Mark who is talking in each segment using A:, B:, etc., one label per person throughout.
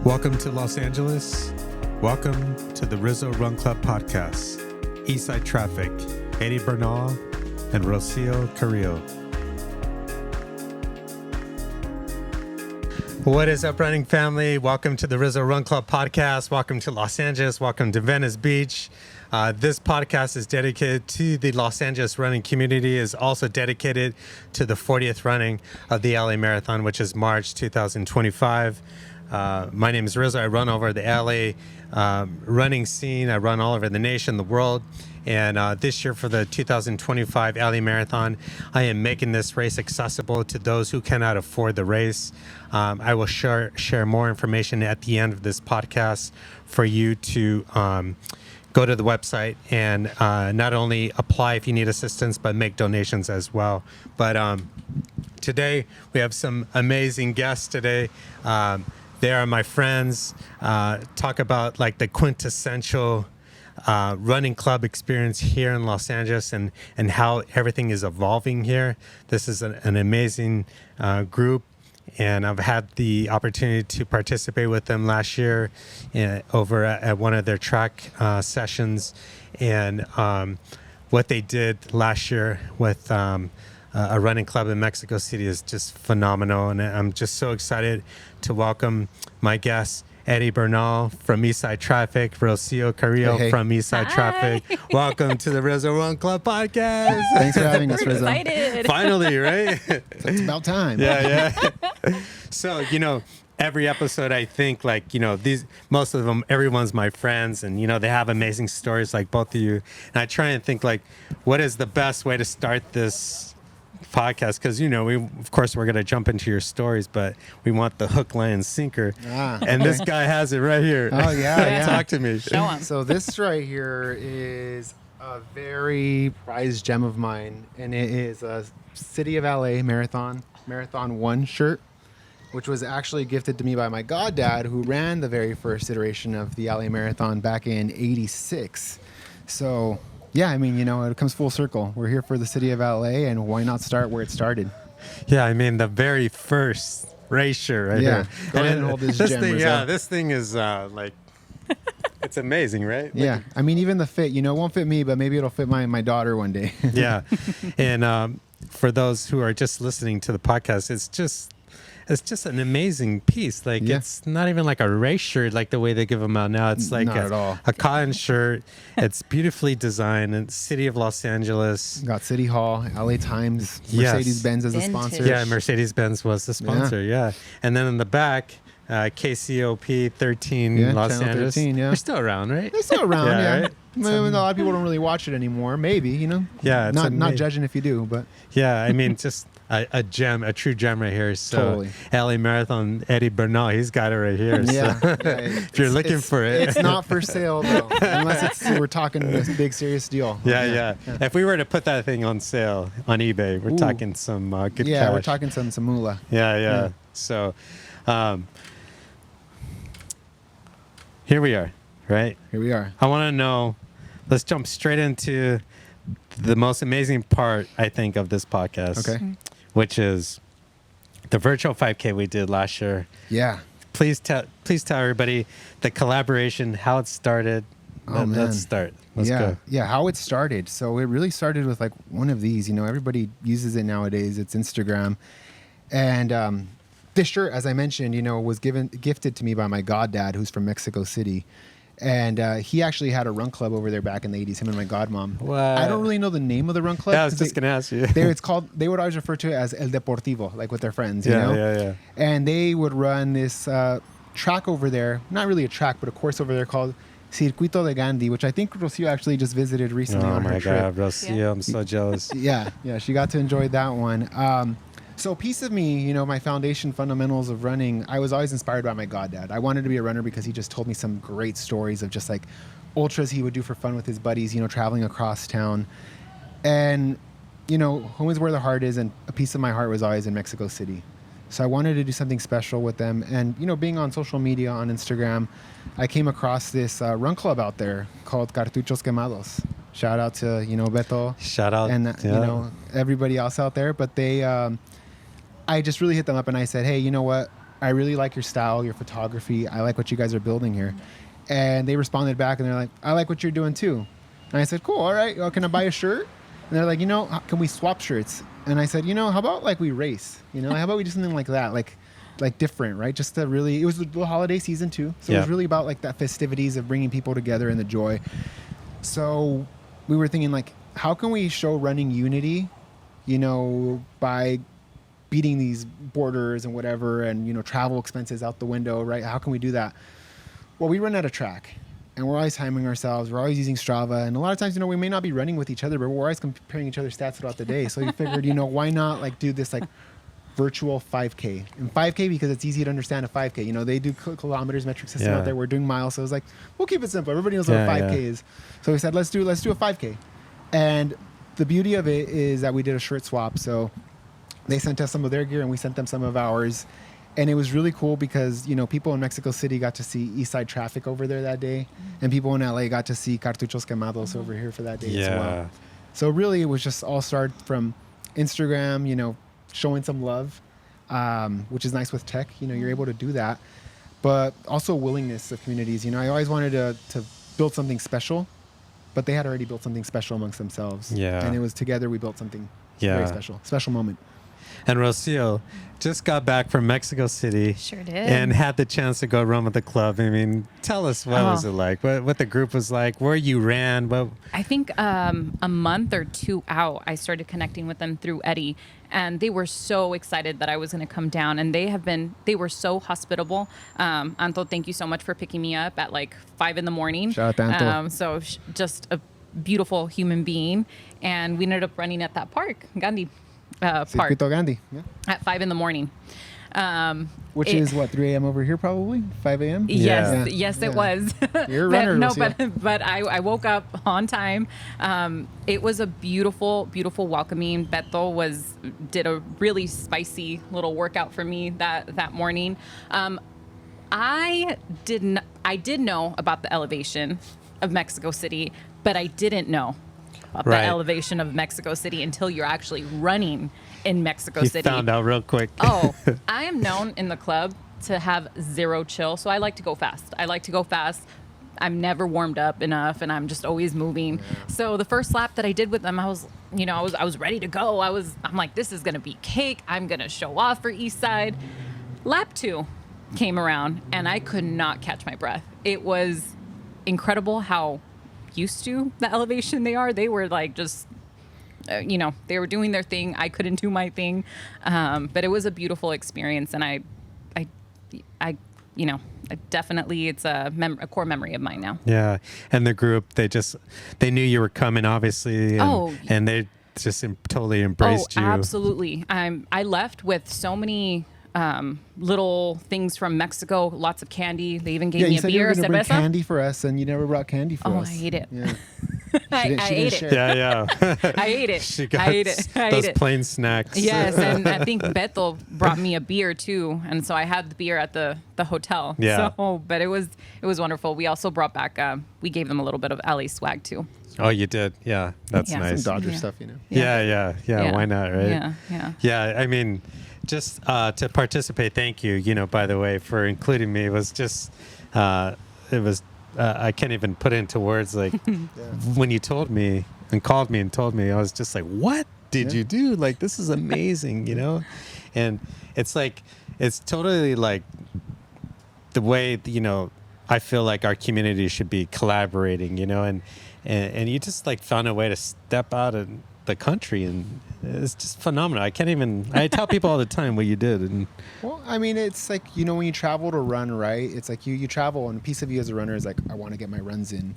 A: Welcome to Los Angeles. Welcome to the Rizzo Run Club podcast. Eastside Traffic, Eddie Bernal and Rocio Carrillo. What is up, running family? Welcome to the Rizzo Run Club podcast. Welcome to Los Angeles. Welcome to Venice Beach. This podcast is dedicated to the Los Angeles running community. Is also dedicated to the 40th running of the LA Marathon, which is March 2025. My name is Rizzo. I run over the LA running scene. I run all over the nation, the world. And this year for the 2025 LA Marathon, I am making this race accessible to those who cannot afford the race. I will share more information at the end of this podcast for you to go to the website and not only apply if you need assistance, but make donations as well. But today we have some amazing guests today. They are my friends. Talk about like the quintessential running club experience here in Los Angeles and how everything is evolving here. This is an amazing group, and I've had the opportunity to participate with them last year over at one of their track sessions. And what they did last year with a running club in Mexico City is just phenomenal. And I'm just so excited to welcome my guests, Eddie Bernal from Eastside Traffic, Rocio Carrillo from Eastside Traffic. Welcome to the Rizzo Run Club podcast.
B: Thanks for having us, Rizzo.
C: Excited.
A: Finally, right?
B: It's about time.
A: Yeah. So, every episode, I think most of them, everyone's my friends, and, they have amazing stories like both of you. And I try and think what is the best way to start this podcast? Because, we're going to jump into your stories, but we want the hook, line, and sinker. And this guy has it right here.
B: Oh, yeah.
A: Talk to me.
C: Show him.
B: So this right here is a very prized gem of mine, and it is a City of LA Marathon 1 shirt, which was actually gifted to me by my goddad, who ran the very first iteration of the LA Marathon back in '86. So, yeah, it comes full circle. We're here for the City of LA, and why not start where it started?
A: Yeah, the very first race shirt right here.
B: Go ahead and hold this gem,
A: thing,
B: Rizzo.
A: this thing is it's amazing, right?
B: Yeah, even the fit, it won't fit me, but maybe it'll fit my daughter one day.
A: Yeah, and for those who are just listening to the podcast, it's just an amazing piece. It's not even like a race shirt like the way they give them out now. It's like a cotton shirt. It's beautifully designed. It's City of Los Angeles.
B: Got City Hall, LA Times, Mercedes-Benz as a sponsor.
A: Yeah, Mercedes-Benz was the sponsor. Yeah. And then in the back, KCOP 13 Los
B: Channel
A: Angeles.
B: 13, yeah.
A: They're still around, right?
B: They're still around, yeah.
A: Right?
B: A lot of people don't really watch it anymore. Maybe,
A: Yeah, it's
B: not judging if you do, but
A: yeah, just a gem, a true gem right here. So
B: totally.
A: LA Marathon, Eddie Bernal, he's got it right here.
B: Yeah,
A: so if you're looking for it,
B: it's not for sale though, unless we're talking this big serious deal.
A: Yeah. If we were to put that thing on sale on eBay, we're talking some good cash.
B: Yeah, we're talking some moolah.
A: Yeah. So here we are, right?
B: Here we are.
A: I want to know. Let's jump straight into the most amazing part, I think, of this podcast.
B: Okay.
A: Which is the virtual 5K we did last year.
B: Yeah.
A: Please tell everybody the collaboration, how it started. Let's start. Let's go.
B: Yeah, how it started. So it really started with one of these. Everybody uses it nowadays. It's Instagram, and this shirt, as I mentioned, was gifted to me by my goddad, who's from Mexico City. And he actually had a run club over there back in the 80s, him and my godmom.
A: What?
B: I don't really know the name of the run club.
A: Yeah, I was just going to ask you.
B: They would always refer to it as El Deportivo, like with their friends, you know?
A: Yeah.
B: And they would run this track over there, not really a track, but a course over there called Circuito de Gandhi, which I think Rocio actually just visited recently on her trip.
A: Oh my God, Rocio, I'm so jealous.
B: Yeah, she got to enjoy that one. So a piece of me, my foundation fundamentals of running, I was always inspired by my goddad. I wanted to be a runner because he just told me some great stories of just ultras he would do for fun with his buddies, traveling across town. And, home is where the heart is, and a piece of my heart was always in Mexico City. So I wanted to do something special with them. And, being on social media, on Instagram, I came across this run club out there called Cartuchos Quemados. Shout out to, Beto.
A: Shout out.
B: And, everybody else out there. But they... I just really hit them up and I said, hey, you know what? I really like your style, your photography. I like what you guys are building here. And they responded back and they're like, I like what you're doing too. And I said, cool, all right, well, can I buy a shirt? And they're like, can we swap shirts? And I said, how about like we race? How about we do something like that? Like different, right? Just to really, it was the holiday season too. So it was really about like that festivities of bringing people together and the joy. So we were thinking like, how can we show running unity, by beating these borders and whatever, and, travel expenses out the window, right? How can we do that? Well, we run at a track and we're always timing ourselves. We're always using Strava. And a lot of times, we may not be running with each other, but we're always comparing each other's stats throughout the day. So you figured, why not like do this like virtual 5K and 5K because it's easy to understand a 5K. They do kilometers metric system out there. We're doing miles, so it was like we'll keep it simple. Everybody knows what a 5K is. So we said let's do a 5K, and the beauty of it is that we did a shirt swap. So they sent us some of their gear and we sent them some of ours, and it was really cool because people in Mexico City got to see Eastside Traffic over there that day, and people in LA got to see Cartuchos Quemados over here for that day as well. So really, it was just all started from Instagram, showing some love, which is nice with tech. You're able to do that, but also willingness of communities. I always wanted to build something special, but they had already built something special amongst themselves. Yeah. And it was together we built something very special moment.
A: And Rocio just got back from Mexico City.
C: Sure did.
A: And had the chance to go run with the club. I mean, tell us, what was it like? What the group was like? Where you ran?
C: I think a month or two out, I started connecting with them through Eddie. And they were so excited that I was going to come down. And they were so hospitable. Anto, thank you so much for picking me up at like 5 a.m.
B: Shout out to Anto.
C: Just a beautiful human being. And we ended up running at that park, Gandhi. Park
B: Gandhi,
C: at 5 a.m.
B: Which is what, 3 a.m. over here, probably 5 a.m.
C: Yes, it was.
B: You're a runner.
C: but I woke up on time. It was a beautiful, beautiful welcoming. Beto did a really spicy little workout for me that morning. I did know about the elevation of Mexico City, but I didn't know the elevation of Mexico City until you're actually running in Mexico City.
A: You found out real quick.
C: I am known in the club to have zero chill, so I like to go fast. I'm never warmed up enough, and I'm just always moving. So the first lap that I did with them, I was ready to go. I'm like, this is gonna be cake. I'm gonna show off for Eastside. Lap 2 came around, and I could not catch my breath. It was incredible how used to the elevation they are. They were like just they were doing their thing. I couldn't do my thing, but it was a beautiful experience, and I definitely, it's a core memory of mine now.
A: Yeah. And the group, they knew you were coming, obviously, and they just totally embraced you.
C: Absolutely. I left with so many little things from Mexico, lots of candy. They even gave me a beer.
B: You said you were going to bring candy for us, and you never brought candy for us.
C: I hate it.
B: Yeah.
C: I ate it.
A: Yeah.
C: I ate it.
A: She got
C: I ate it.
A: those plain snacks.
C: Yes, and I think Beto brought me a beer too, and so I had the beer at the hotel.
A: Yeah.
C: But it was wonderful. We also brought back. We gave them a little bit of LA swag too.
A: Oh, you did? Yeah, that's nice.
B: Some Dodger stuff,
A: Yeah. Why not, right?
C: Yeah.
A: Yeah, I mean, just to participate. Thank you. By the way, for including me. It was just, it was. I can't even put it into words. Like when you told me and called me and told me, I was just like, "What did you do? Like, this is amazing," And it's like, it's totally like the way I feel like our community should be collaborating, and you just like found a way to step out of the country, and it's just phenomenal. I tell people all the time what you did. And
B: well, I mean, it's like, when you travel to run, right? It's like you travel, and a piece of you as a runner is like, I want to get my runs in.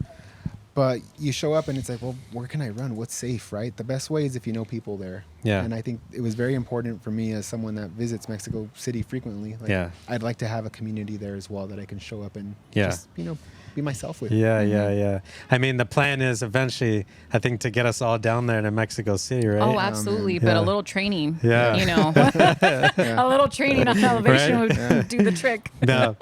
B: But you show up and it's like, well, where can I run? What's safe, right? The best way is if you know people there.
A: Yeah.
B: And I think it was very important for me as someone that visits Mexico City frequently. Like, I'd like to have a community there as well that I can show up and just, be myself with.
A: Yeah. I mean, the plan is eventually, I think, to get us all down there to Mexico City, right?
C: Oh, absolutely. But a little training,
A: Yeah.
C: a little training on elevation would do the trick.
A: No,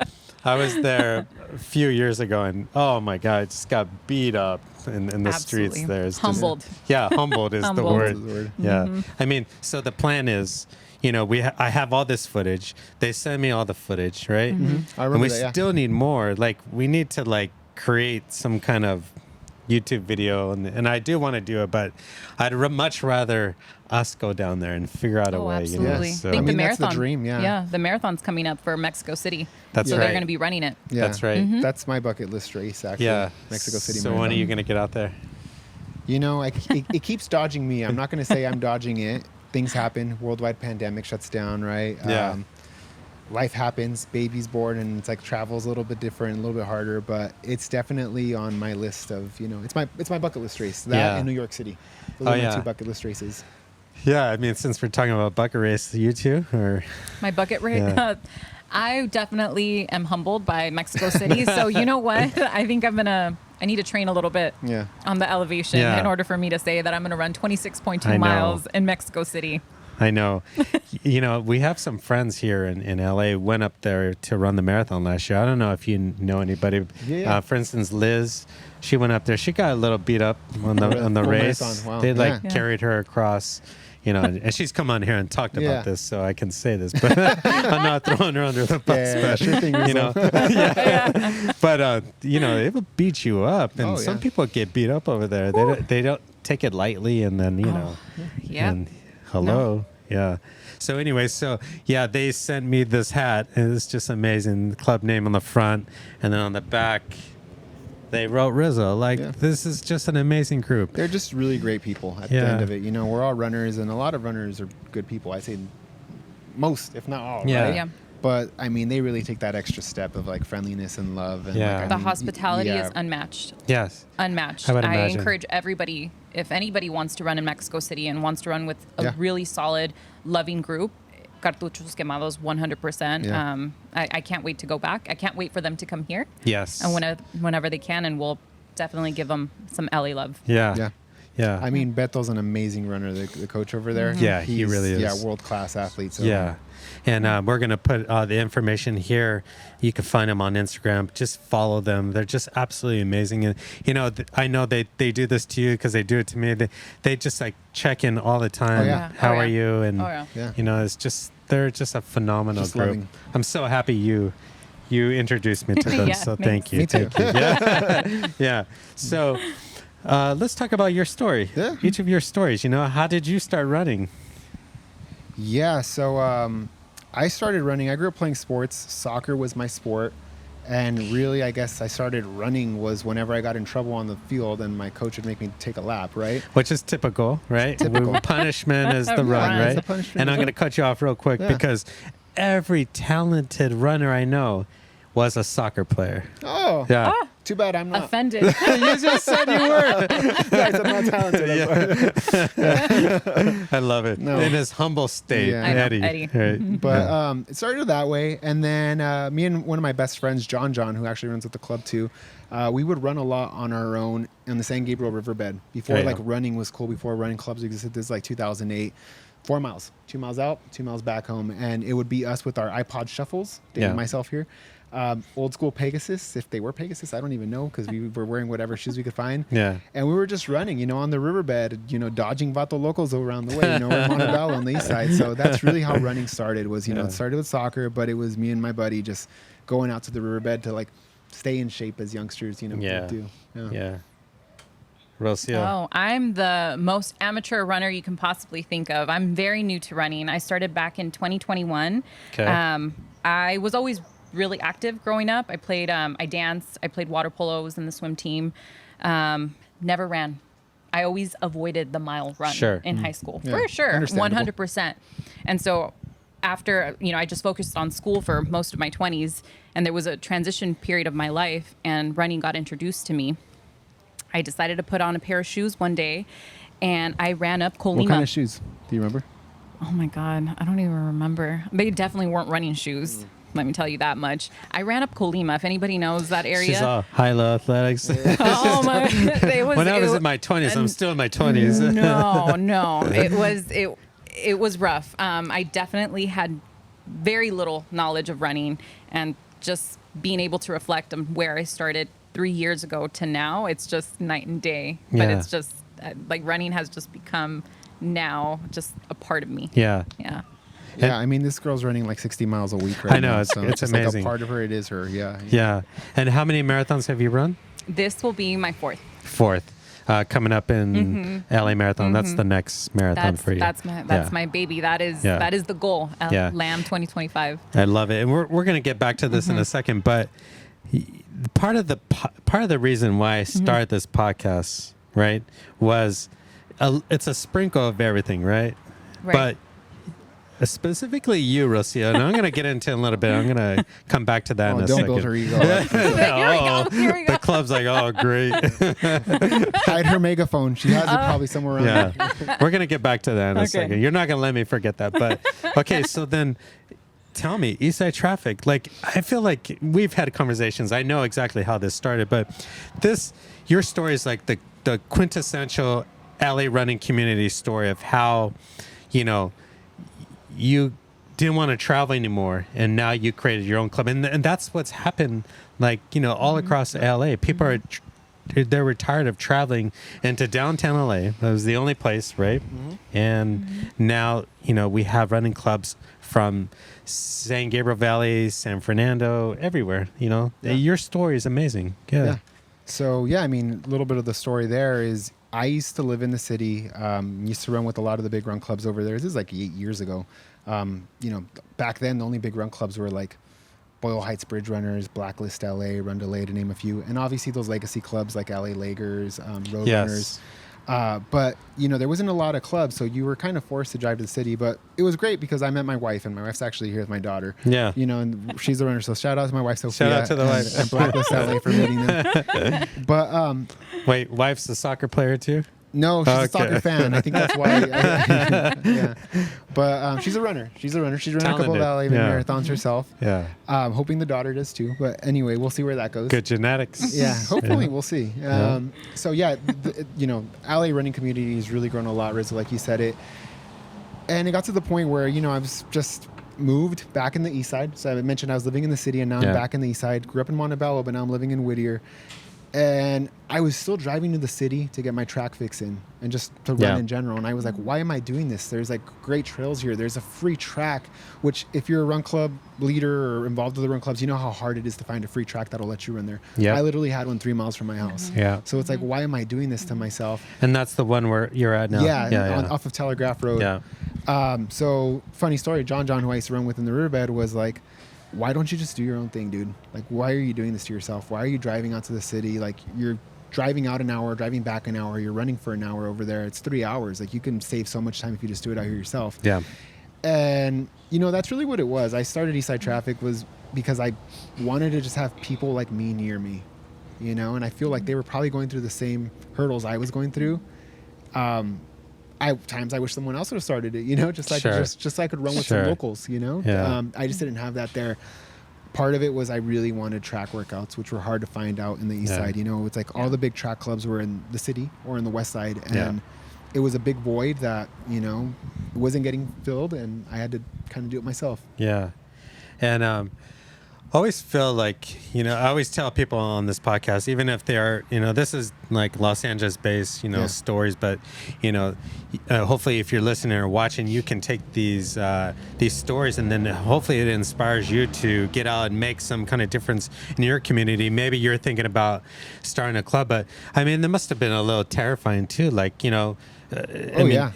A: I was there a few years ago, and oh my God, I just got beat up in the streets there. It's
C: humbled.
A: Humbled is the word. Yeah. I mean, so the plan is, I have all this footage. They send me all the footage, right?
B: I remember
A: And we
B: that, yeah.
A: still need more. Like, we need to like create some kind of YouTube video, and I do want to do it, but I'd much rather us go down there and figure out a way.
C: Absolutely.
B: Yes.
A: So
C: I think
B: I mean,
C: the
B: that's the
C: marathon.
B: dream, yeah.
C: the marathon's coming up for Mexico City.
A: That's
C: so
A: right.
C: they're going to be running it.
B: Yeah.
A: That's right.
B: That's my bucket list race, actually.
A: Yeah.
B: Mexico City
A: So
B: Marathon.
A: when are you going to get out there?
B: It keeps dodging me. I'm not going to say I'm dodging it. Things happen. Worldwide pandemic shuts down, right?
A: Yeah.
B: Life happens. Baby's born, and it's like travel's a little bit different, a little bit harder. But it's definitely on my list of it's my bucket list race. That and New York City. Those are my 2 bucket list races.
A: Yeah, I mean, since we're talking about bucket race, you too, or
C: My bucket race.
A: Yeah.
C: I definitely am humbled by Mexico City. So you know what? I think I need to train a little bit
B: Yeah.
C: on the elevation
A: Yeah.
C: in order for me to say that I'm going to run 26.2
A: I know.
C: miles in Mexico City.
A: I know. We have some friends here in LA went up there to run the marathon last year. I don't know if you know anybody.
B: Yeah.
A: For instance, Liz, she went up there. She got a little beat up on the
B: Full
A: race.
B: marathon. Wow.
A: They
B: Yeah.
A: carried her across. And she's come on here and talked
B: Yeah.
A: about this, so I can say this, but I'm not throwing her under the bus.
B: Yeah,
A: but,
B: sure thing, Rizzo.
A: But it will beat you up, and
B: Oh,
A: some
B: yeah.
A: people get beat up over there. They don't take it lightly, and then
C: Yeah.
A: and hello, yeah. So anyway, they sent me this hat, and it's just amazing. The club name on the front, and then on the back, they wrote Rizzo.
B: Yeah.
A: This is just an amazing group.
B: They're just really great people at the
A: Yeah.
B: end of it. We're all runners, and a lot of runners are good people. I say most, if not all.
A: Yeah.
B: Right?
C: Yeah.
B: But I mean, they really take that extra step of like friendliness and love. And
A: Yeah.
B: like,
C: The
B: I mean,
C: hospitality
B: yeah.
C: is unmatched.
A: Yes.
C: Unmatched.
A: I would
C: I
A: imagine.
C: encourage everybody, if anybody wants to run in Mexico City and wants to run with a
B: Yeah.
C: really solid, loving group, Cartuchos Quemados, 100%.
B: Yeah.
C: I can't wait to go back. I can't wait for them to come here.
A: Yes.
C: And whenever they can, and we'll definitely give them some LA love.
A: Yeah.
B: Yeah.
A: Yeah.
B: I mean, Beto's an amazing runner, the coach over there.
A: Yeah, he
B: He's,
A: really is.
B: Yeah, world class athlete. So.
A: Yeah. And we're going to put the information here. You can find them on Instagram. Just follow them. They're just absolutely amazing. And, I know they do this to you because they do it to me. They just like check in all the time.
B: Oh, yeah.
A: How
C: Oh,
A: are
C: yeah.
A: you? And,
C: Oh, yeah.
B: Yeah.
A: they're just a phenomenal
B: Just
A: group.
B: loving.
A: I'm so happy you introduced me to them.
C: Yeah,
A: So
C: thanks.
A: thank you.
B: Me too.
A: Thank you. Yeah. Yeah. So let's talk about your story.
B: Yeah.
A: Each of your stories. How did you start running?
B: Yeah. So I started running. I grew up playing sports. Soccer was my sport. And really, I guess I started running was whenever I got in trouble on the field and my coach would make me take a lap, right?
A: Which is typical, right?
B: Typical.
A: Punishment is the run,
C: Right.
A: right?
B: It's the punishment.
A: And I'm going to cut you off real quick
B: Yeah.
A: because every talented runner I know was a soccer player.
B: Oh,
A: Yeah.
B: too bad I'm not.
C: Offended.
A: You just said you were.
B: Guys, I'm not talented.
A: I love it.
B: No.
A: In his humble state,
B: Yeah.
C: I know,
A: Eddie.
C: Eddie.
A: Right.
B: But it started that way, and then me and one of my best friends, John, who actually runs at the club too, we would run a lot on our own in the San Gabriel riverbed before
A: Yeah.
B: like running was cool. Before running clubs existed, this is like 2008. 4 miles, 2 miles out, 2 miles back home, and it would be us with our iPod shuffles. Dating
A: Yeah.
B: myself here. Old school Pegasus, if they were Pegasus, I don't even know because we were wearing whatever shoes we could find.
A: Yeah.
B: And we were just running, on the riverbed, dodging Vato Locos around the way, we're in Montebello on the east side. So that's really how running started was,
A: Yeah.
B: it started with soccer, but it was me and my buddy just going out to the riverbed to like stay in shape as youngsters,
A: Yeah.
B: would do.
A: Yeah. Rocio.
C: Oh, I'm the most amateur runner you can possibly think of. I'm very new to running. I started back in 2021.
A: Okay.
C: I was always really active growing up. I played, I danced, I played water polo, was in the swim team. Never ran. I always avoided the mile run
A: Sure.
C: in high school.
B: Yeah,
C: For sure.
B: understandable.
C: 100%. And so after, I just focused on school for most of my 20s, and there was a transition period of my life, and running got introduced to me. I decided to put on a pair of shoes one day, and I ran up Colima.
B: What kind of shoes? Do you remember?
C: Oh my God, I don't even remember. They definitely weren't running shoes. Let me tell you that much. I ran up Colima. If anybody knows that area.
A: She's all high-low athletics.
C: Oh my!
A: When I was in my 20s, I'm still in my 20s.
C: No. It was rough. I definitely had very little knowledge of running, and just being able to reflect on where I started 3 years ago to now, it's just night and day. But
A: Yeah.
C: it's just like running has just become now just a part of me.
A: Yeah.
C: Yeah.
B: Yeah, I mean, this girl's running like 60 miles a week right
A: I know,
B: now.
A: it's
B: just
A: amazing.
B: Like a part of her, it is her. Yeah.
A: Yeah. And how many marathons have you run?
C: This will be my fourth.
A: Fourth. Coming up in LA Marathon. That's the next marathon for you.
C: That's my baby. That is the goal. Lamb 2025.
A: I love it. And we're going to get back to this in a second, but part of the reason why I started this podcast, right, was it's a sprinkle of everything, right? But specifically you, Rocio, and I'm going to get into it in a little bit. I'm going to come back to that in a second.
B: Don't build her ego.
C: Here we go.
A: The club's like, oh, great.
B: Hide her megaphone. She has it probably somewhere around there.
A: We're going to get back to that in a second. You're not going to let me forget that. But, okay, so then tell me, Eastside Traffic, like, I feel like we've had conversations. I know exactly how this started, but your story is like the quintessential LA running community story of how, you didn't want to travel anymore, and now you created your own club, and that's what's happened. Like all across LA, people they're tired of traveling into downtown LA. That was the only place, right? And now we have running clubs from San Gabriel Valley, San Fernando, everywhere. Your story is amazing. Yeah.
B: So I mean, a little bit of the story there is I used to live in the city. Used to run with a lot of the big run clubs over there. This is like 8 years ago. Back then the only big run clubs were like Boyle Heights Bridge Runners, Blacklist LA, Run to LA, to name a few, and obviously those legacy clubs like LA Lagers, Road Runners. But there wasn't a lot of clubs, so you were kind of forced to drive to the city. But it was great because I met my wife, and my wife's actually here with my daughter. Yeah, and she's a runner. So shout out to my wife Sophia.
A: Shout out to the wife
B: and Blacklist LA for meeting them. But
A: wait, wife's a soccer player too?
B: No, she's a soccer fan. I think that's why. Yeah. But she's a runner. She's run a couple of LA marathons herself. Yeah. Hoping the daughter does too. But anyway, we'll see where that goes.
A: Good genetics.
B: Yeah. Hopefully, we'll see. So LA running community has really grown a lot, Rizzo, like you said it. And it got to the point where I was just moved back in the East Side. So I mentioned I was living in the city, and now I'm back in the East Side. Grew up in Montebello, but now I'm living in Whittier. And I was still driving to the city to get my track fix in and just to run in general. And I was like, why am I doing this? There's like great trails here. There's a free track, which if you're a run club leader or involved with the run clubs, you know how hard it is to find a free track that'll let you run there. I literally had one 3 miles from my house. So it's like, why am I doing this to myself?
A: And that's the one where you're at now.
B: Off of Telegraph Road. So funny story, John, who I used to run with in the riverbed, was like, why don't you just do your own thing, dude? Like, why are you doing this to yourself? Why are you driving out to the city? Like, you're driving out an hour, driving back an hour, you're running for an hour over there. It's 3 hours. Like, you can save so much time if you just do it out here yourself. Yeah. And, that's really what it was. I started Eastside Traffic was because I wanted to just have people like me near me, and I feel like they were probably going through the same hurdles I was going through. Times I wish someone else would have started it, just so I could run with some locals, I just didn't have that there. Part of it was I really wanted track workouts, which were hard to find out in the East Side. It's like all the big track clubs were in the city or in the West Side, and it was a big void that wasn't getting filled, and I had to kind of do it myself. Yeah, and I always feel like, I always tell people on this podcast, even if they are, this is like Los Angeles based, stories, but, hopefully if you're listening or watching, you can take these stories, and then hopefully it inspires you to get out and make some kind of difference in your community. Maybe you're thinking about starting a club, but I mean, there must have been a little terrifying too. Like, it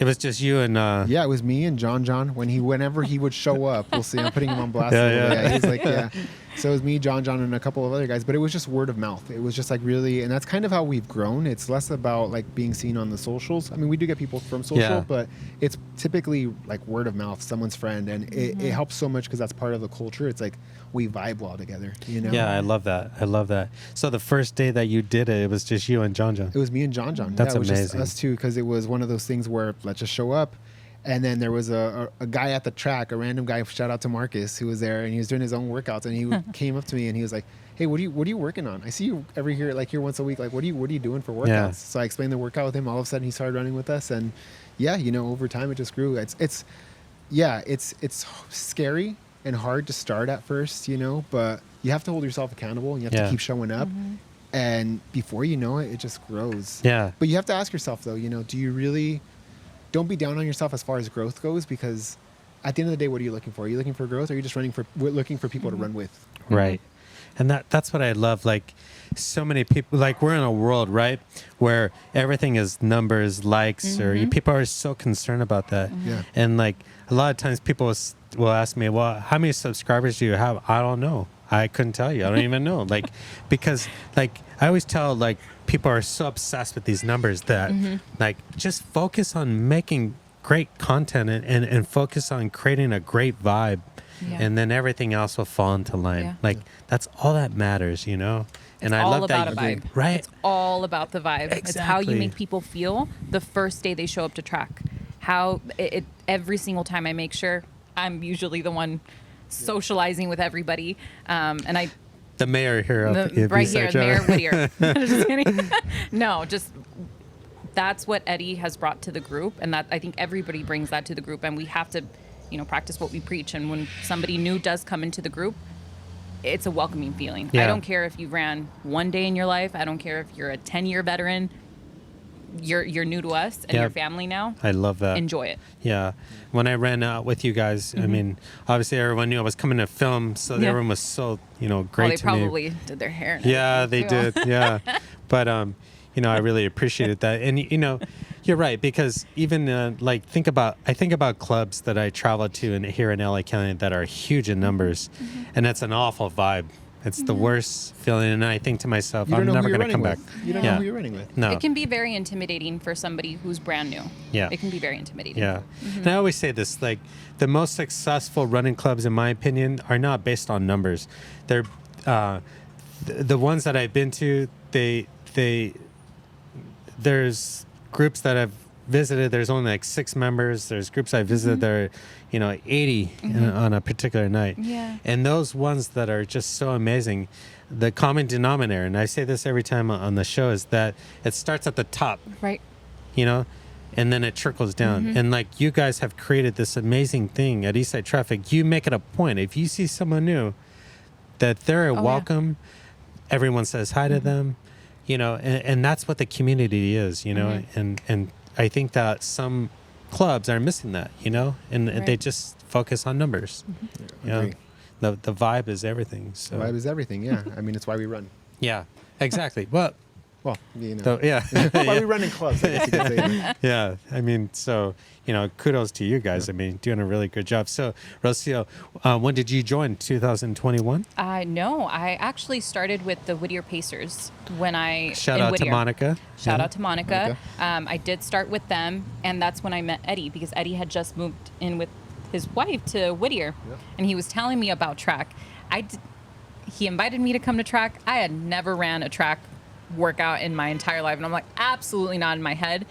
B: was just you and it was me and John whenever he would show up. We'll see, I'm putting him on blast. He's like, so it was me, John, and a couple of other guys, but it was just word of mouth. It was just like really, and that's kind of how we've grown. It's less about like being seen on the socials. I mean, we do get people from social, but it's typically like word of mouth, someone's friend, and it helps so much because that's part of the culture. It's like we vibe well together, Yeah, I love that. So the first day that you did it, it was just you and John. It was me and John. That's amazing. It was just us two, because it was one of those things where let's just show up. And then there was a guy at the track, a random guy, shout out to Marcus, who was there, and he was doing his own workouts, and he came up to me and he was like, hey, what are you working on? I see you here once a week. Like, what are you doing for workouts? Yeah. So I explained the workout with him. All of a sudden he started running with us, and over time it just grew. It's scary and hard to start at first, but you have to hold yourself accountable, and you have to keep showing up. And before you know it, it just grows. Yeah. But you have to ask yourself though, do you really, don't be down on yourself as far as growth goes, because at the end of the day, what are you looking for? Are you looking for growth? Or are you just looking for people to run with?
A: Right. And that's what I love. Like, so many people, like, we're in a world, right, where everything is numbers, likes, or people are so concerned about that.
B: Yeah.
A: And like, a lot of times people will ask me, well, how many subscribers do you have? I don't know. I couldn't tell you. I don't even know. Like, because like, I always tell, like, people are so obsessed with these numbers that like, just focus on making great content and focus on creating a great vibe.
C: Yeah.
A: And then everything else will fall into line.
C: Yeah.
A: Like, that's all that matters, you know? And I
C: all
A: love
C: about
A: that.
C: a vibe.
A: Right.
C: It's all about the vibe.
A: Exactly.
C: It's how you make people feel the first day they show up to track. How every single time I make sure I'm usually the one socializing with everybody. And I...
A: The mayor here of
C: right
A: Eastside
C: here, Mayor
A: Traffic.
C: Whittier. Just kidding. No, just... That's what Eddie has brought to the group. And that I think everybody brings that to the group. And we have to... practice what we preach. And when somebody new does come into the group, it's a welcoming feeling.
A: Yeah.
C: I don't care if you ran one day in your life. I don't care if you're a 10-year veteran. You're new to us and your family now.
A: I love that.
C: Enjoy it.
A: Yeah. When I ran out with you guys, I mean, obviously everyone knew I was coming to film, so everyone was so, great
C: Well,
A: to me.
C: they probably did their hair. And
A: Yeah, they
C: everything, too.
A: did. Yeah. But, I really appreciated that. And, you're right, because even I think about clubs that I travel to here in LA County that are huge in numbers, and it's an awful vibe. It's the worst feeling. And I think to myself, I'm never going to come back.
B: You don't know who you're running with.
A: No.
C: It can be very intimidating for somebody who's brand new.
A: Yeah.
C: It can be very intimidating.
A: Yeah. And I always say this, like, the most successful running clubs, in my opinion, are not based on numbers. They're the ones that I've been to, there's groups that I've visited, there's only like 6 members. There's groups I visited that are, 80 on a particular night.
C: Yeah.
A: And those ones that are just so amazing, the common denominator, and I say this every time on the show, is that it starts at the top.
C: Right.
A: And then it trickles down. And like, you guys have created this amazing thing at Eastside Traffic. You make it a point, if you see someone new, that they're welcome. Everyone says hi to them, and that's what the community is, and I think that some clubs are missing that, and they just focus on numbers.
B: Agree.
A: The vibe is everything. So
B: Vibe is everything. Yeah. I mean, it's why we run.
A: yeah, exactly. Well,
B: Why we run in clubs, I guess you could say.
A: yeah, I mean, so, kudos to you guys. I mean, doing a really good job. So, Rocio, when did you join? 2021?
C: No, I actually started with the Whittier Pacers when I...
A: Shout
C: in
A: out to
C: Whittier.
A: Monica.
C: Shout
A: Yeah.
C: out to Monica. I did start with them, and that's when I met Eddie, because Eddie had just moved in with his wife to Whittier, and he was telling me about track. He invited me to come to track. I had never ran a track workout in my entire life, and I'm like, absolutely not in my head.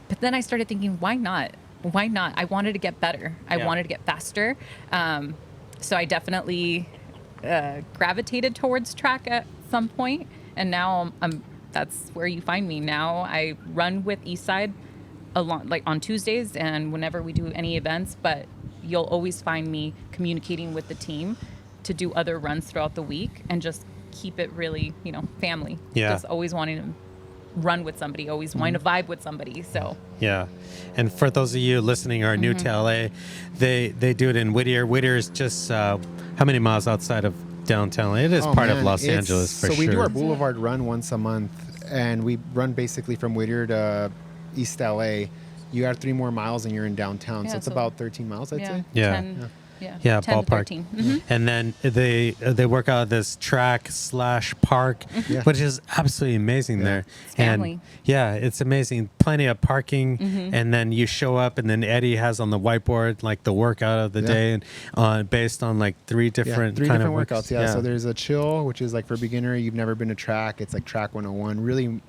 C: But then I started thinking, why not? Why not? I wanted to get better. I wanted to get faster. So I definitely gravitated towards track at some point, and now that's where you find me. Now I run with Eastside like on Tuesdays and whenever we do any events, but you'll always find me communicating with the team to do other runs throughout the week and just keep it really, family.
A: Yeah.
C: Just always wanting to run with somebody, always wanting to vibe with somebody. So
A: Yeah. And for those of you listening who are new to LA, they do it in Whittier. Whittier is just how many miles outside of downtown? It is part of Los Angeles for
B: sure. So we do our
A: sure.
B: Boulevard run once a month, and we run basically from Whittier to East LA. You add 3 more miles and you're in downtown.
C: Yeah,
B: So it's
C: so-
B: about 13 miles, I'd say.
A: Yeah.
C: 10,
A: Yeah,
C: 10 to
A: ballpark.
C: 13. Mhm.
A: And then they work out of this track/park,
B: Yeah.
A: which is absolutely amazing there.
C: It's family.
A: And yeah, it's amazing. Plenty of parking, and then you show up, and then Eddie has on the whiteboard like the workout of the day, and based on like 3 different
B: three
A: kind
B: different
A: of
B: workouts. Yeah. So there's a chill, which is like for beginner, you've never been to track. It's like track 101, really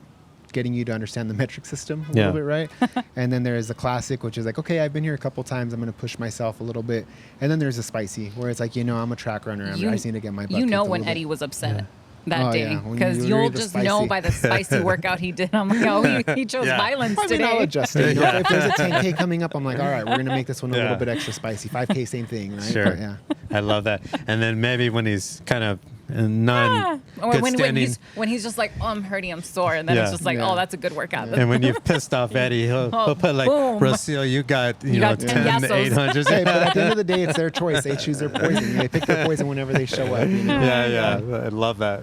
B: getting you to understand the metric system a little bit, right? And then there's a classic, which is like, okay, I've been here a couple times, I'm going to push myself a little bit. And then there's a spicy, where it's like, I'm a track runner. I just need to get my butt
C: You know
B: kicked a
C: when
B: little
C: Eddie
B: bit.
C: was upset that
B: Oh,
C: day,
B: yeah. When
C: because
B: you
C: you'll
B: read the
C: just
B: spicy.
C: know by the spicy workout he did. I'm like, oh, he chose
A: Yeah.
C: violence
B: I mean,
C: today.
B: I'll adjust it. If there's a 10K coming up, I'm like, all right, we're going to make this one a little bit extra spicy. 5K, same thing, right?
A: Sure.
B: But, yeah.
A: I love that. And then maybe when he's kind of and none
C: Or
A: good
C: when
A: standing.
C: he's just like, oh, I'm hurting, I'm sore, and then
A: Yeah.
C: it's just like,
B: Yeah.
C: oh, that's a good workout.
A: And when you've pissed off Eddie, he'll put like,
C: boom.
A: Rocio, you got, you know,
C: got 10
A: 10
C: Yassos.
A: 800s.
B: Hey, but at the end of the day, it's their choice. They choose their poison. They pick their poison whenever they show up. You know?
A: Yeah. I love that.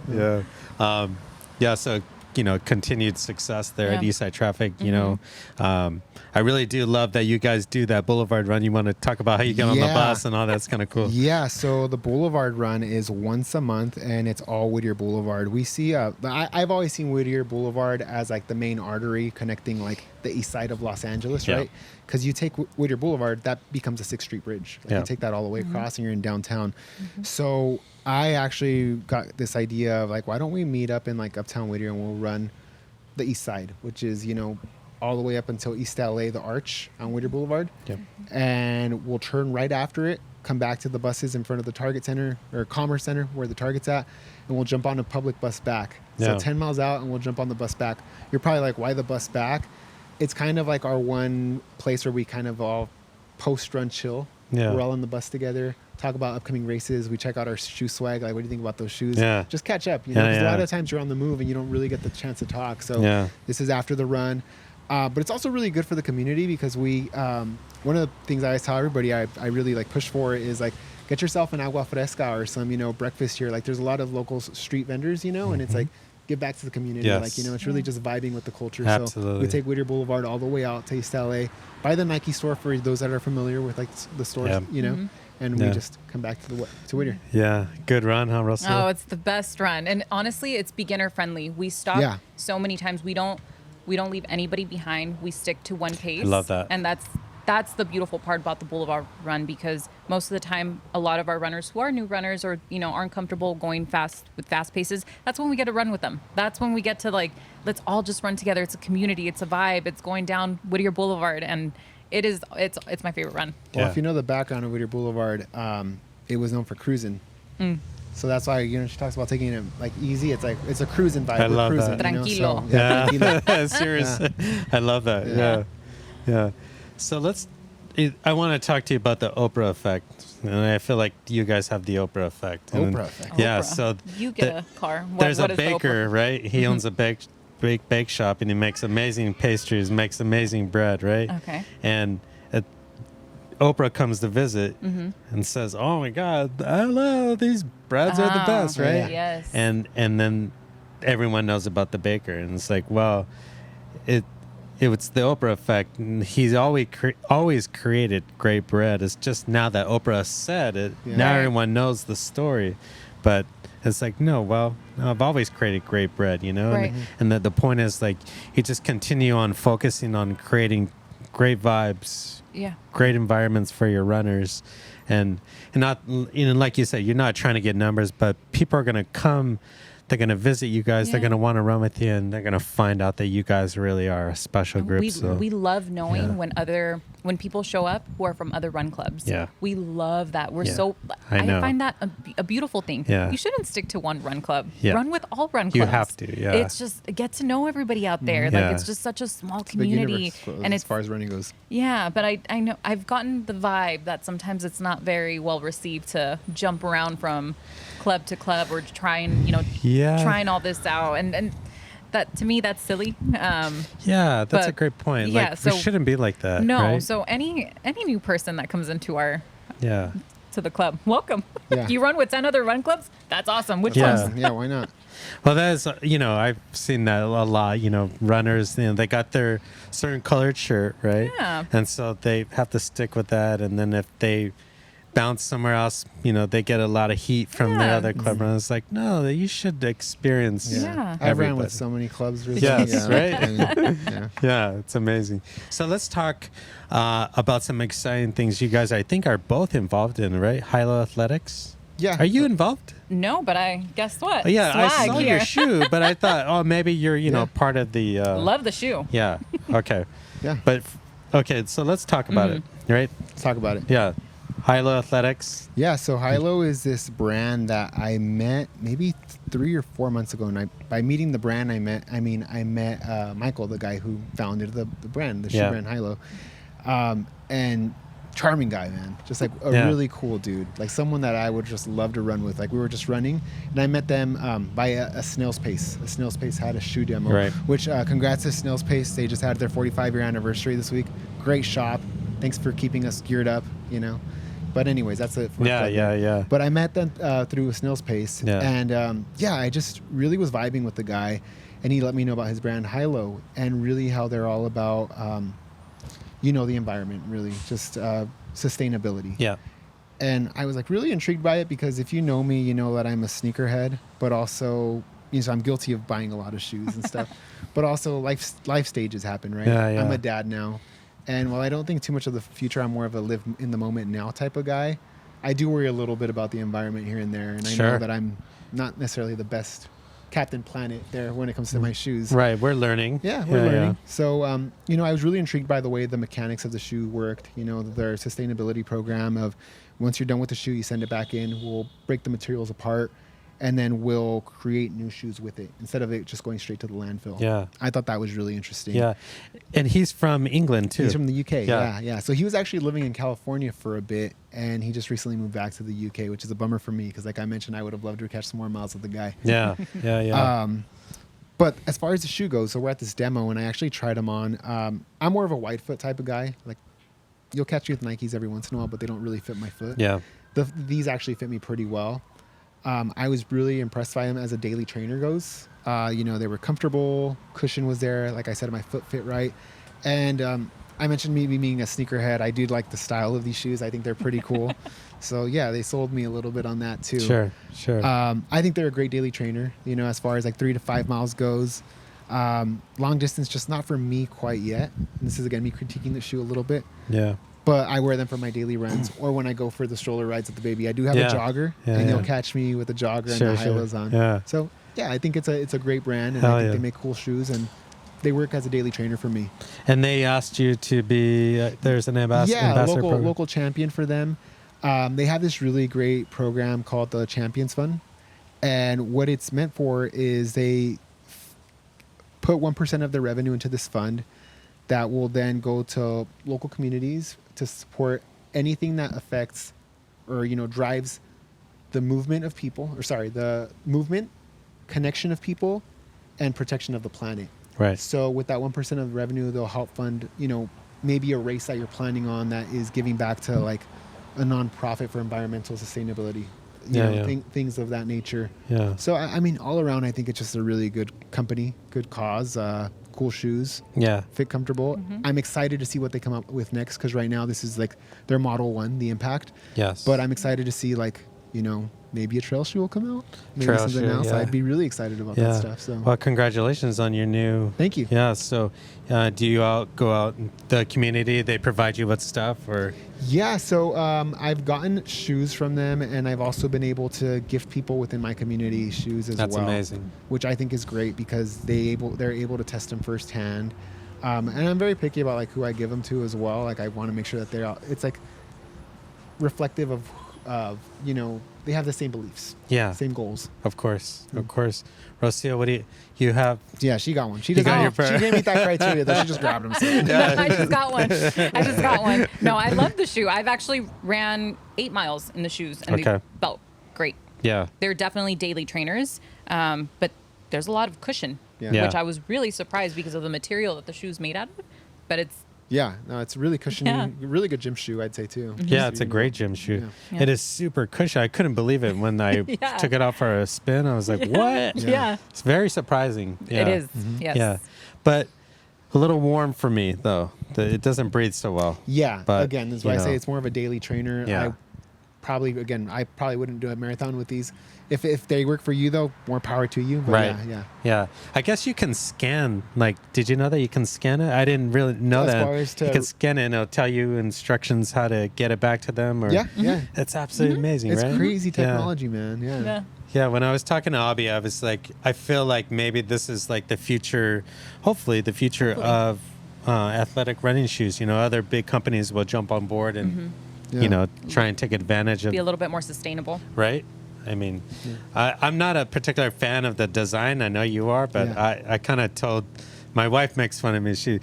A: Yeah. So, you know, continued success there at
C: Yeah.
A: Eastside Traffic. You know, I really do love that you guys do that Boulevard run. You want to talk about how you get on the
B: Yeah.
A: bus and all that's kind of cool.
B: Yeah, so the Boulevard run is once a month, and it's all Whittier Boulevard. We see, I've always seen Whittier Boulevard as like the main artery connecting like the east side of Los Angeles,
A: Yeah.
B: right? Because you take Whittier Boulevard, that becomes a 6th Street bridge. Like
A: Yeah.
B: You take that all the way across, and you're in downtown. So I actually got this idea of like, why don't we meet up in like Uptown Whittier, and we'll run the east side, which is, you know, all the way up until East LA, the Arch on Whittier Boulevard.
A: Yep.
B: And we'll turn right after it, come back to the buses in front of the Target Center or Commerce Center where the Target's at, and we'll jump on a public bus back.
A: Yeah.
B: So 10 miles out, and we'll jump on the bus back. You're probably like, why the bus back? It's kind of like our one place where we kind of all post-run chill.
A: Yeah.
B: We're all on the bus together, talk about upcoming races. We check out our shoe swag. Like, what do you think about those shoes?
A: Yeah.
B: Just catch up. You know,
A: Yeah,
B: 'cause a lot
A: yeah.
B: of times you're on the move and you don't really get the chance to talk. So
A: Yeah.
B: this is after the run. But it's also really good for the community because we, one of the things I always tell everybody I really like push for is like, get yourself an agua fresca or some, you know, breakfast here. Like there's a lot of local street vendors, you know, and it's like, give back to the community.
A: Yes.
B: Like, you know, it's really just vibing with the culture. So
A: Absolutely.
B: we take Whittier Boulevard all the way out to East LA, by the Nike store for those that are familiar with like the stores,
A: Yeah.
B: you know, and
A: Yeah.
B: we just come back to Whittier.
A: Yeah. Good run, huh, Russell?
C: Oh, it's the best run. And honestly, it's beginner friendly. We stop
B: Yeah.
C: so many times. We don't leave anybody behind. We stick to one pace.
A: I love that.
C: And that's the beautiful part about the Boulevard run, because most of the time, a lot of our runners who are new runners or, you know, aren't comfortable going fast with fast paces, that's when we get to run with them. That's when we get to like, let's all just run together. It's a community. It's a vibe. It's going down Whittier Boulevard. And it's my favorite run.
B: Well,
A: Yeah.
B: if you know the background of Whittier Boulevard, it was known for cruising. So that's why, you know, she talks about taking it like easy. It's like, it's a cruising vibe.
A: I
B: We're
A: love
B: cruising,
A: that.
B: you know,
C: Tranquilo.
B: so,
A: Yeah.
B: tranquilo.
A: Seriously. I love that. Yeah. Yeah. So I want to talk to you about the Oprah effect. And I feel like you guys have the Oprah effect. And
B: Oprah effect.
A: Yeah.
C: Oprah.
A: So
C: You get a car.
A: there's
C: What
A: a
C: is the
A: baker,
C: Oprah?
A: right? He owns a bake shop, and he makes amazing pastries, makes amazing bread, right?
C: Okay.
A: And Oprah comes to visit and says, "Oh my God, hello, these breads are the best, right?"
C: Yes.
A: And then everyone knows about the baker, and it's like, well, it was the Oprah effect. And he's always created great bread. It's just now that Oprah said it, now
C: Right.
A: everyone knows the story. But it's like, no, I've always created great bread, you know?
C: Right.
A: And the point is like, you just continue on focusing on creating great vibes,
C: Yeah.
A: great environments for your runners. And not, you know, like you said, you're not trying to get numbers, but people are going to come. They're going to visit you guys. They're
C: Yeah.
A: going to want to run with you, and they're going to find out that you guys really are a special group.
C: We love knowing
A: Yeah.
C: when people show up who are from other run clubs.
A: Yeah.
C: We love that. We're
A: Yeah.
C: so
A: I know.
C: find that a beautiful thing.
A: Yeah.
C: You shouldn't stick to one run club.
A: Yeah.
C: Run with all run clubs.
A: You have to, yeah.
C: It's just get to know everybody out there.
A: Yeah.
C: Like it's just such a small
B: It's a big
C: community.
B: universe
C: And
B: as
C: it's
B: far as running goes.
C: yeah, but I know I've gotten the vibe that sometimes it's not very well received to jump around from club to club or trying trying all this out, and that to me that's silly.
A: Yeah, that's a
C: But,
A: great point.
C: yeah,
A: Like,
C: so-
A: we shouldn't be like that.
C: No,
A: right?
C: so any new person that comes into
A: Yeah.
C: to the club, welcome.
B: Yeah.
C: You run with 10 other run clubs? That's awesome. Which
A: Yeah.
C: ones?
B: Yeah, why not?
A: Well, that is, I've seen that a lot. Runners, they got their certain colored shirt, right?
C: Yeah.
A: And so they have to stick with that. And then if they bounce somewhere else, they get a lot of heat from the
C: Yeah.
A: other club runners. It's like, no, you should experience.
C: Yeah.
B: I've ran with
A: everybody.
B: so many clubs recently.
A: Yes,
B: yeah.
A: right?
B: I mean, yeah.
A: Yeah, it's amazing. So let's talk about some exciting things you guys, I think, are both involved in, right? Hilo Athletics.
B: Yeah.
A: Are you involved?
C: No, but guess what?
A: Oh, yeah, I
C: Swag
A: saw
C: here.
A: your shoe, but I thought, oh, maybe you're,
B: Yeah.
A: part of the.
C: Love the shoe.
A: Yeah. Okay.
B: Yeah.
A: But okay, so let's talk about it, right?
B: Let's talk about it.
A: Yeah. Hilo Athletics.
B: Yeah, so Hilo is this brand that I met maybe 3 or 4 months ago, and by meeting the brand, I met Michael, the guy who founded the brand, the shoe
A: Yeah.
B: brand Hilo, and charming guy, man. Just like a really cool dude. Like someone that I would just love to run with. Like we were just running, and I met them by a Snail's Pace. A Snail's Pace had a shoe demo,
A: right.
B: which congrats to Snail's Pace. They just had their 45-year anniversary this week. Great shop. Thanks for keeping us geared up, you know. But anyways, that's it.
A: Yeah.
B: But I met them through Snail's Pace, and I just really was vibing with the guy, and he let me know about his brand Hilo and really how they're all about, the environment, really just sustainability.
A: Yeah.
B: And I was like really intrigued by it because if you know me, you know that I'm a sneakerhead, but also, so I'm guilty of buying a lot of shoes and stuff. But also life stages happen, right?
A: Yeah.
B: I'm a dad now. And while I don't think too much of the future, I'm more of a live in the moment now type of guy. I do worry a little bit about the environment here and there. And I know that I'm not necessarily the best Captain Planet there when it comes to my shoes.
A: Right. We're learning.
B: Yeah, we're learning. So, I was really intrigued by the way the mechanics of the shoe worked. Their sustainability program of once you're done with the shoe, you send it back in. We'll break the materials apart. And then we'll create new shoes with it instead of it just going straight to the landfill.
A: Yeah.
B: I thought that was really interesting.
A: Yeah. And he's from England, too.
B: He's from the UK. Yeah. So he was actually living in California for a bit, and he just recently moved back to the UK, which is a bummer for me because, like I mentioned, I would have loved to catch some more miles with the guy.
A: Yeah.
B: But as far as the shoe goes, so we're at this demo, and I actually tried them on. I'm more of a wide foot type of guy. Like, you'll catch me with Nikes every once in a while, but they don't really fit my foot.
A: Yeah.
B: These actually fit me pretty well. I was really impressed by them as a daily trainer goes. They were comfortable. Cushion was there. Like I said, my foot fit right. And I mentioned me being a sneakerhead. I do like the style of these shoes. I think they're pretty cool. So, they sold me a little bit on that too.
A: Sure.
B: I think they're a great daily trainer, as far as like 3 to 5 miles goes. Long distance, just not for me quite yet. And this is, again, me critiquing the shoe a little bit.
A: Yeah.
B: But I wear them for my daily runs or when I go for the stroller rides with the baby. I do have a jogger, and you'll catch me with a jogger and the high-lows on.
A: Yeah.
B: So, I think it's a great brand, and I think they make cool shoes, and they work as a daily trainer for me.
A: And they asked you to be, there's an ambassador program.
B: Local champion for them. They have this really great program called the Champions Fund. And what it's meant for is they put 1% of their revenue into this fund that will then go to local communities to support anything that affects or, drives the movement of people, the movement, connection of people, and protection of the planet.
A: Right.
B: So with that 1% of the revenue, they'll help fund, maybe a race that you're planning on that is giving back to like a nonprofit for environmental sustainability. Things of that nature.
A: Yeah.
B: So, all around, I think it's just a really good company, good cause, cool shoes.
A: Yeah.
B: Fit comfortable.
C: Mm-hmm.
B: I'm excited to see what they come up with next because right now this is like their Model 1, the Impact.
A: Yes.
B: But I'm excited to see maybe a trail shoe will come out. Maybe
A: trail
B: something
A: shoe,
B: else.
A: yeah.
B: I'd be really excited about that stuff. So.
A: Well, congratulations on your new.
B: Thank you.
A: Yeah. So, do you go out in the community? They provide you with stuff, or?
B: Yeah. So I've gotten shoes from them, and I've also been able to gift people within my community shoes as well.
A: That's amazing.
B: Which I think is great because they're able to test them firsthand. And I'm very picky about like who I give them to as well. Like I want to make sure that it's like reflective of they have the same beliefs.
A: Yeah.
B: Same goals.
A: Of course. Rocio, what do you have?
B: Yeah, she got one. She
A: You got
B: doesn't. She didn't meet that criteria though. She just grabbed them. So.
C: I just got one. No, I love the shoe. I've actually ran 8 miles in the shoes, and they felt great.
A: Yeah.
C: They're definitely daily trainers, but there's a lot of cushion, which I was really surprised because of the material that the shoe's made out of. But it's
B: it's really cushiony, really good gym shoe, I'd say too.
C: Mm-hmm.
A: Yeah, it's a great gym shoe.
C: Yeah.
A: It is super cushy. I couldn't believe it when I took it out for a spin. I was like, what?
C: Yeah.
A: It's very surprising. Yeah.
C: It is. Mm-hmm. Yes.
A: Yeah. But a little warm for me, though. It doesn't breathe so well.
B: Yeah.
A: But,
B: again, this is why I say it's more of a daily trainer.
A: Yeah.
B: I probably wouldn't do a marathon with these. If they work for you, though, more power to you. But
A: right.
B: Yeah.
A: I guess you can scan. Like, did you know that you can scan it? I didn't really know
B: As
A: that.
B: far as
A: You can scan it and it'll tell you instructions how to get it back to them. Or,
B: yeah.
A: It's absolutely amazing,
B: It's
A: right?
B: crazy technology, man. Yeah.
A: Yeah, when I was talking to Abby, I was like, I feel like maybe this is like the future, hopefully the future of athletic running shoes. Other big companies will jump on board and, try and take advantage of.
C: Be a little bit more sustainable.
A: Right? I mean, I'm not a particular fan of the design. I know you are, but I kind of told My wife makes fun of me.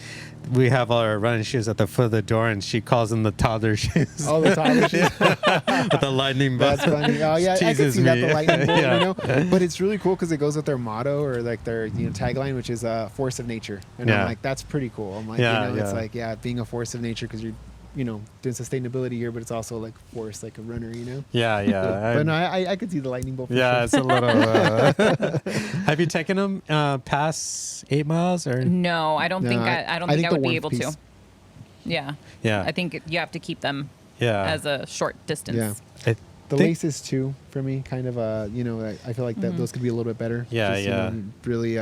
A: We have all our running shoes at the foot of the door, and she calls them the toddler shoes.
B: Oh, the toddler shoes.
A: With the lightning bolt.
B: That's funny. Oh yeah, I can
A: Teases
B: see that,
A: me.
B: the lightning bolt.
A: Yeah.
B: You know, but it's really cool because it goes with their motto or like their tagline, which is force of nature. And
A: Yeah.
B: I'm like, that's pretty cool. I'm like,
A: Yeah,
B: it's
A: yeah.
B: like being a force of nature because you're doing sustainability here, but it's also like force, like a runner.
A: Yeah, yeah.
B: But no, I could see the lightning bolt. For
A: Yeah,
B: sure.
A: it's a little. Have you taken them past 8 miles or?
C: No, I don't
B: No,
C: think I don't think I
B: the
C: would be
B: warmth
C: able
B: piece.
C: to. Yeah.
A: Yeah.
C: I think you have to keep them
A: Yeah.
C: as a short distance.
B: Yeah.
A: I
B: The
A: think-
B: laces too, for me, kind of I feel like that those could be a little bit better.
A: Yeah, yeah.
B: Really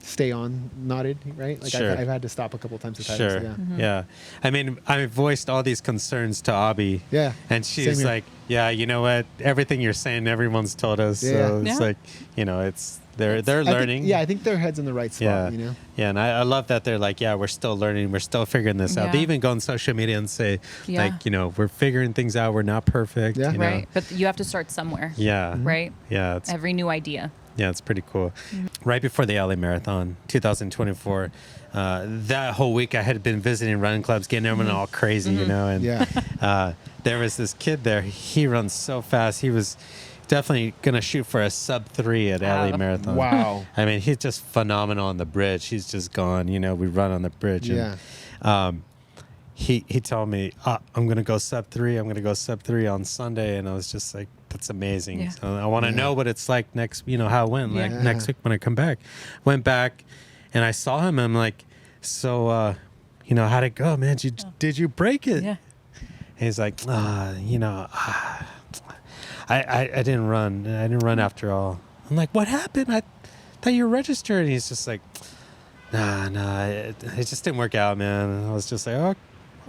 B: stay on knotted, right? Like
A: Sure.
B: I've had to stop a couple times to tie
A: Sure.
B: this.
A: Yeah. I mean, I voiced all these concerns to Abby.
B: Yeah.
A: And
B: Same
A: she's
B: here.
A: like, yeah, you know what? Everything you're saying, everyone's told us.
B: Yeah.
A: So it's
C: Yeah.
A: like, it's they're
B: I
A: learning.
B: think their head's in the right
A: Yeah.
B: spot.
A: Yeah. And I love that they're like, yeah, we're still learning. We're still figuring this out.
C: Yeah.
A: They even go on social media and say,
C: Yeah.
A: like, we're figuring things out. We're not perfect.
B: Yeah.
A: You know?
C: Right. But you have to start somewhere.
A: Yeah.
C: Right.
A: Yeah. It's
C: Every new idea.
A: Yeah, it's pretty cool. Right before the LA Marathon, 2024, that whole week I had been visiting running clubs, getting everyone all crazy, and
B: Yeah.
A: there was this kid there. He runs so fast. He was definitely going to shoot for a sub-3 at LA
C: Wow.
A: Marathon.
B: Wow.
A: I mean, he's just phenomenal on the bridge. He's just gone, we run on the bridge.
B: Yeah.
A: And, he told me, I'm going to go sub-3. I'm going to go sub-3 on Sunday. And I was just like, that's amazing.
C: Yeah.
A: So I want to know what it's like next, how it went, like
C: Yeah.
A: next week when I come back. Went back and I saw him. I'm like, so, how'd it go, man? Did you break it?
C: Yeah.
A: And he's like, I didn't run. I didn't run after all. I'm like, what happened? I thought you were registered. And he's just like, nah, it just didn't work out, man. And I was just like, oh,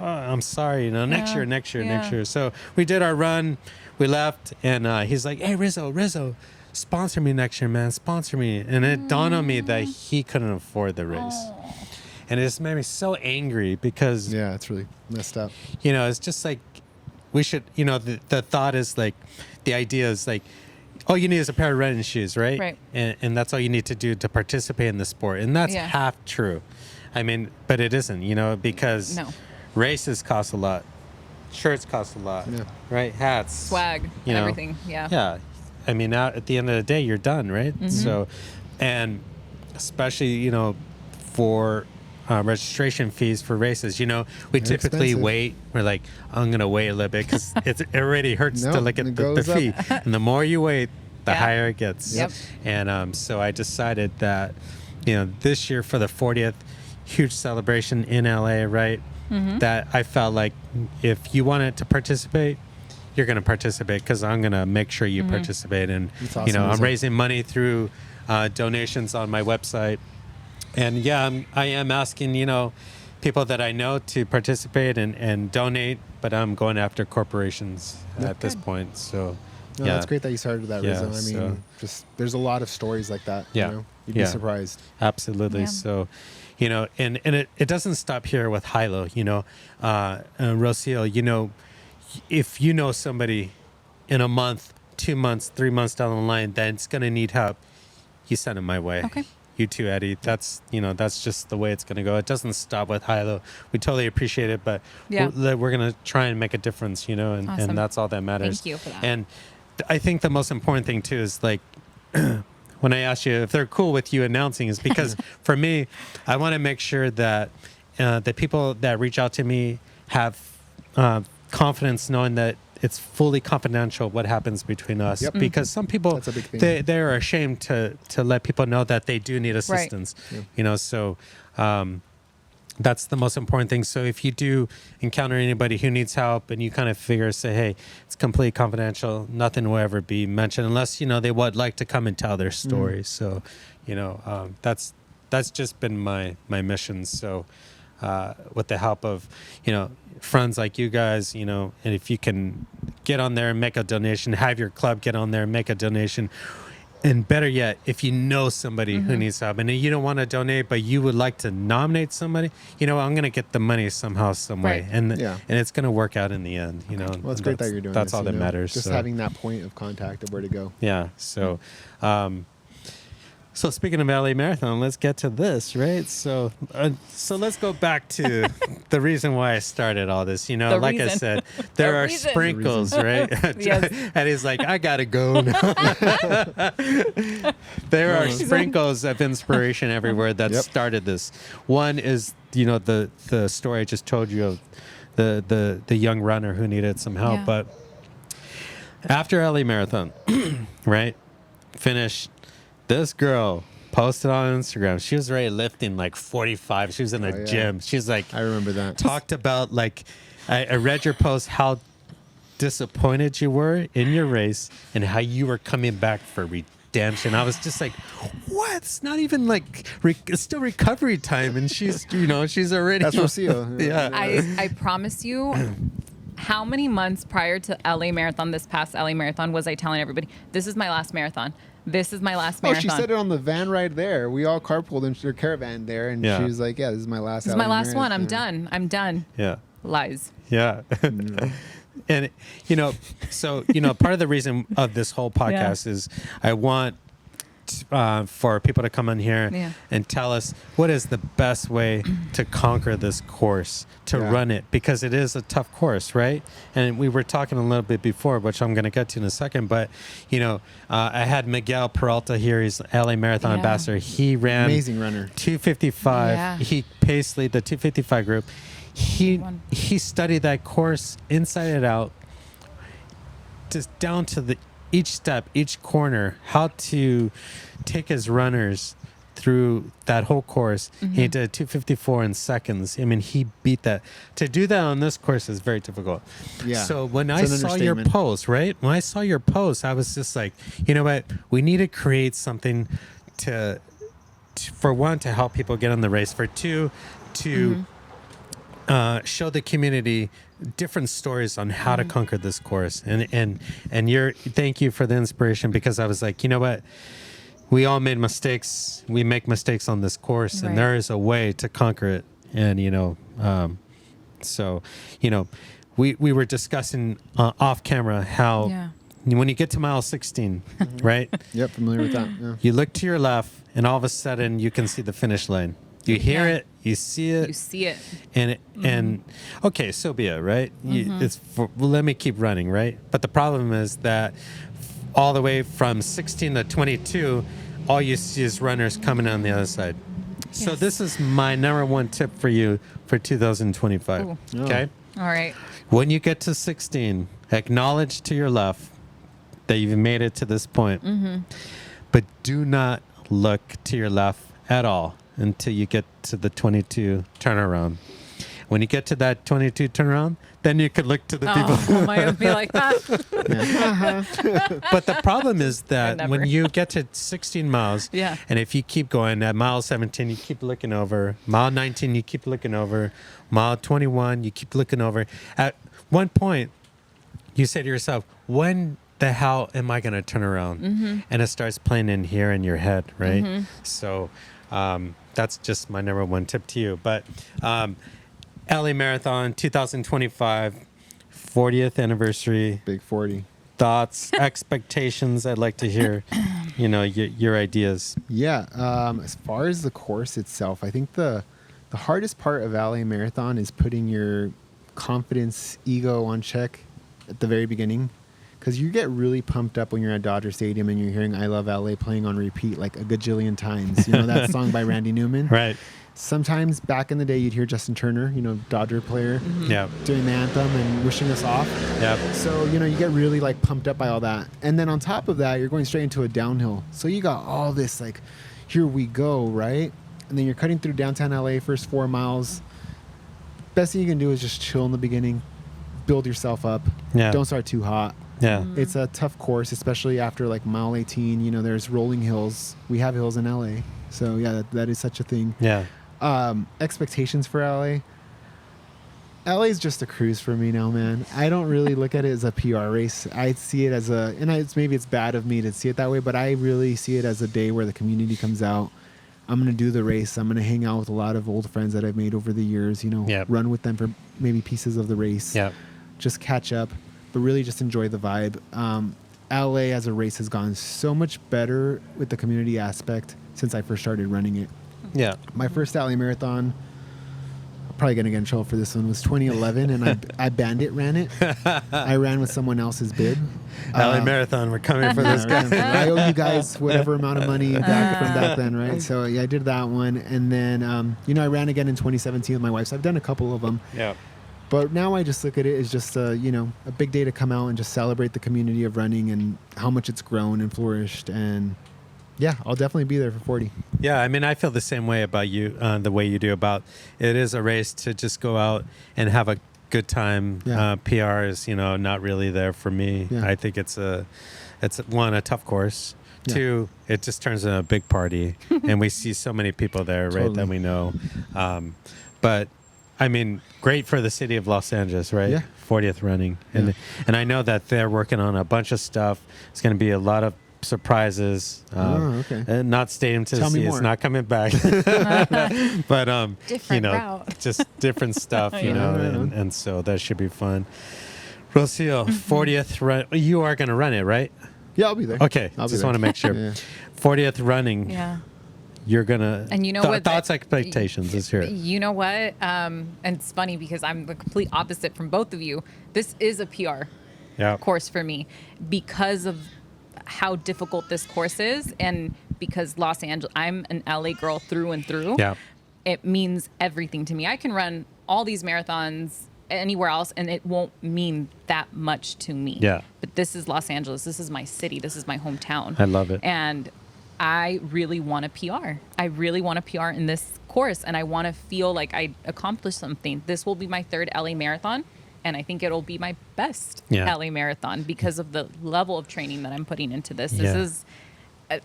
A: I'm sorry, next year. So we did our run. We left, and he's like, hey, Rizzo, sponsor me next year, man. Sponsor me. And it dawned on me that he couldn't afford the race. And it just made me so angry because,
B: Yeah, it's really messed up.
A: it's just like we should, the thought is like, the idea is like, all you need is a pair of running shoes, right?
C: Right.
A: And that's all you need to do to participate in the sport. And that's
C: Yeah.
A: half true. I mean, but it isn't, because
C: No.
A: races cost a lot. Shirts cost a lot,
B: Yeah.
A: right? Hats.
C: Swag. Everything. Yeah.
A: Yeah. I mean, now at the end of the day, you're done, right? So, and especially, for registration fees for races, we typically
B: expensive.
A: wait. We're like, I'm going to wait a little bit because it already hurts
B: No,
A: to look at
B: it
A: the
B: goes up.
A: fee. And the more you wait, the
C: Yeah.
A: higher it gets.
C: Yep.
A: And so I decided that, this year for the 40th, huge celebration in LA, right? That I felt like if you wanted to participate, you're going to participate because I'm going to make sure you participate. And,
B: That's awesome,
A: I'm
B: Rizzo.
A: raising money through donations on my website. And yeah, I am asking, people that I know to participate and donate, but I'm going after corporations at this point. So,
B: No,
A: yeah.
B: that's great that you started that,
A: Yeah,
B: Rizzo. I mean,
A: so-
B: just there's a lot of stories like that.
A: Yeah.
B: You'd be
A: Yeah.
B: surprised.
A: Absolutely.
C: Yeah.
A: So, and it doesn't stop here with Hilo, Rocio, if you know somebody in a month, 2 months, 3 months down the line that's going to need help, you send them my way.
C: Okay.
A: You too, Eddie. That's, that's just the way it's going to go. It doesn't stop with Hilo. We totally appreciate it, but
C: Yeah.
A: we're going to try and make a difference, and
C: Awesome.
A: that's all that matters.
C: Thank you for that.
A: And I think the most important thing too is like, when I ask you if they're cool with you announcing is because for me, I want to make sure that the people that reach out to me have confidence knowing that it's fully confidential what happens between us.
B: Yep.
A: Because some people,
B: That's a big thing.
A: they are ashamed to let people know that they do need assistance.
B: Yeah.
A: So that's the most important thing. So if you do encounter anybody who needs help and you kind of say, hey, it's completely confidential, nothing will ever be mentioned unless, they would like to come and tell their story. So, that's just been my mission. So with the help of, friends like you guys, and if you can get on there and make a donation, have your club get on there and make a donation. And better yet, if you know somebody who needs help and you don't want to donate, but you would like to nominate somebody, I'm going to get the money somehow, some way.
C: Right.
A: And
B: Yeah.
A: and it's going to work out in the end,
B: Well, it's great that you're doing
A: That's
B: this,
A: all that matters.
B: Just
A: so.
B: having that point of contact of where to go.
A: Yeah. So, So speaking of LA Marathon, let's get to this, right? So let's go back to the reason why I started all this. You know,
C: The
A: like I
C: reason.
A: said, there
C: The
A: are
C: reason.
A: sprinkles, right?
C: Yes.
A: And he's like, I gotta go now. There are sprinkles of inspiration everywhere that started this. One is, you know, the story I just told you of the young runner who needed some help.
C: Yeah.
A: But after LA Marathon, right, finished. This girl posted on Instagram. She was already lifting like 45. She was in a gym. She's like,
B: I remember that.
A: Talked about like, I read your post, how disappointed you were in your race and how you were coming back for redemption. I was just like, what? It's not even like, it's still recovery time. And she's, you know, she's already.
B: That's Rocio.
A: Yeah.
C: I promise you, how many months prior to LA Marathon, this past LA Marathon, was I telling everybody, this is my last marathon? This is my last
B: Oh,
C: marathon.
B: she said it on the van ride there. We all carpooled in her caravan there, and she was like, "Yeah, this is my last.
C: This is my last one. I'm done. I'm done."
A: Yeah.
C: Lies.
A: Yeah. And, you know, so, you know, part of the reason of this whole podcast is I want for people to come on here and tell us what is the best way to conquer this course, to run it, because it is a tough course, right? And we were talking a little bit before, which I'm going to get to in a second, but, you know, I had Miguel Peralta here. He's LA Marathon ambassador. He ran
B: amazing runner,
A: 255.
C: Yeah.
A: He paced lead the 255 group. He studied that course inside and out, just down to each step, each corner, how to take his runners through that whole course. He did 254 in seconds. I mean, he beat that. To do that on this course is very difficult.
B: Yeah.
A: So when I saw your post, right? When I saw your post, I was just like, you know what? We need to create something to for one, to help people get on the race. For two, to show the community different stories on how to conquer this course. And thank you for the inspiration, because I was like, you know what? We all made mistakes. We make mistakes on this course, and there is a way to conquer it. And, you know, so, you know, we were discussing off camera how when you get to mile 16, right?
B: Yep, familiar with that. Yeah.
A: You look to your left, and all of a sudden you can see the finish line. You hear it, you see it.
C: You see it.
A: And okay, so be it, right? Let me keep running, right? But the problem is that all the way from 16 to 22, all you see is runners coming on the other side. Yes. So this is my number one tip for you for 2025.
C: Ooh.
A: Okay?
C: All right.
A: When you get to 16, acknowledge to your left that you've made it to this point. But do not look to your left at all until you get to the 22 turnaround. When you get to that 22 turnaround, then you could look to the people.
C: Oh, my, be like that.
A: But the problem is that when you get to 16 miles, and if you keep going, at mile 17, you keep looking over. Mile 19, you keep looking over. Mile 21, you keep looking over. At one point, you say to yourself, when the hell am I going to turn around? And it starts playing in here in your head, right? So that's just my number one tip to you. But LA Marathon 2025, 40th anniversary.
B: Big 40.
A: Thoughts, expectations. I'd like to hear, you know, your ideas.
B: Yeah. As far as the course itself, I think the hardest part of LA Marathon is putting your confidence, ego on check at the very beginning. Because you get really pumped up when you're at Dodger Stadium and you're hearing I Love LA playing on repeat like a gajillion times. You know, that song by Randy Newman?
A: Right.
B: Sometimes back in the day, you'd hear Justin Turner, you know, Dodger player, doing the anthem and wishing us off.
A: Yeah.
B: So, you know, you get really like pumped up by all that. And then on top of that, you're going straight into a downhill. So you got all this like, here we go, right? And then you're cutting through downtown LA, first 4 miles. Best thing you can do is just chill in the beginning, build yourself up.
A: Yeah.
B: Don't start too hot.
A: Yeah.
B: It's a tough course, especially after like mile 18. You know, there's rolling hills. We have hills in LA. So yeah, that is such a thing.
A: Yeah.
B: Expectations for LA. LA is just a cruise for me now, man. I don't really look at it as a PR race. I see it as maybe it's bad of me to see it that way, but I really see it as a day where the community comes out. I'm going to do the race. I'm going to hang out with a lot of old friends that I've made over the years, you know, run with them for maybe pieces of the race, just catch up, but really just enjoy the vibe. LA as a race has gone so much better with the community aspect since I first started running it.
A: Yeah.
B: My first LA marathon, I'm probably going to get in trouble for this one, was 2011, and I bandit ran it. I ran with someone else's bid.
A: LA Marathon, we're coming for this guy.
B: I owe you guys whatever amount of money back from back then, right? So, yeah, I did that one. And then, you know, I ran again in 2017 with my wife. So I've done a couple of them.
A: Yeah.
B: But now I just look at it as just, you know, a big day to come out and just celebrate the community of running and how much it's grown and flourished. And, yeah, I'll definitely be there for 40.
A: Yeah, I mean, I feel the same way about you, the way you do about it is a race to just go out and have a good time.
B: Yeah.
A: PR is, you know, not really there for me.
B: Yeah.
A: I think it's one, a tough course.
B: Yeah.
A: Two, it just turns into a big party, and we see so many people there, right,
B: Totally.
A: that we know. But I mean, great for the city of Los Angeles, right?
B: Yeah.
A: 40th running,
B: Yeah.
A: and I know that they're working on a bunch of stuff. It's going to be a lot of surprises.
B: Okay.
A: And not Stadium to the
B: Tell me
A: Sea. It's
B: more.
A: not coming back. But
C: Different
A: you know,
C: route.
A: just different stuff, you
C: Yeah.
A: know,
B: Right on.
A: and so that should be fun. Rocio, 40th run. You are going to run it, right?
B: Yeah, I'll be there.
A: Okay,
B: I'll be
A: just
B: there.
A: want to make sure.
B: Yeah.
A: 40th running.
C: Yeah.
A: You're gonna.
C: And you know what?
A: Thoughts, expectations. Let's hear it.
C: You know what? And it's funny because I'm the complete opposite from both of you. This is a PR
A: Yeah.
C: course for me because of how difficult this course is, and because Los Angeles, I'm an LA girl through and through.
A: Yeah.
C: It means everything to me. I can run all these marathons anywhere else, and it won't mean that much to me.
A: Yeah.
C: But this is Los Angeles. This is my city. This is my hometown.
A: I love it.
C: And I really want a PR. I really want a PR in this course, and I want to feel like I accomplished something. This will be my third LA marathon, and I think it'll be my best LA marathon because of the level of training that I'm putting into this. This is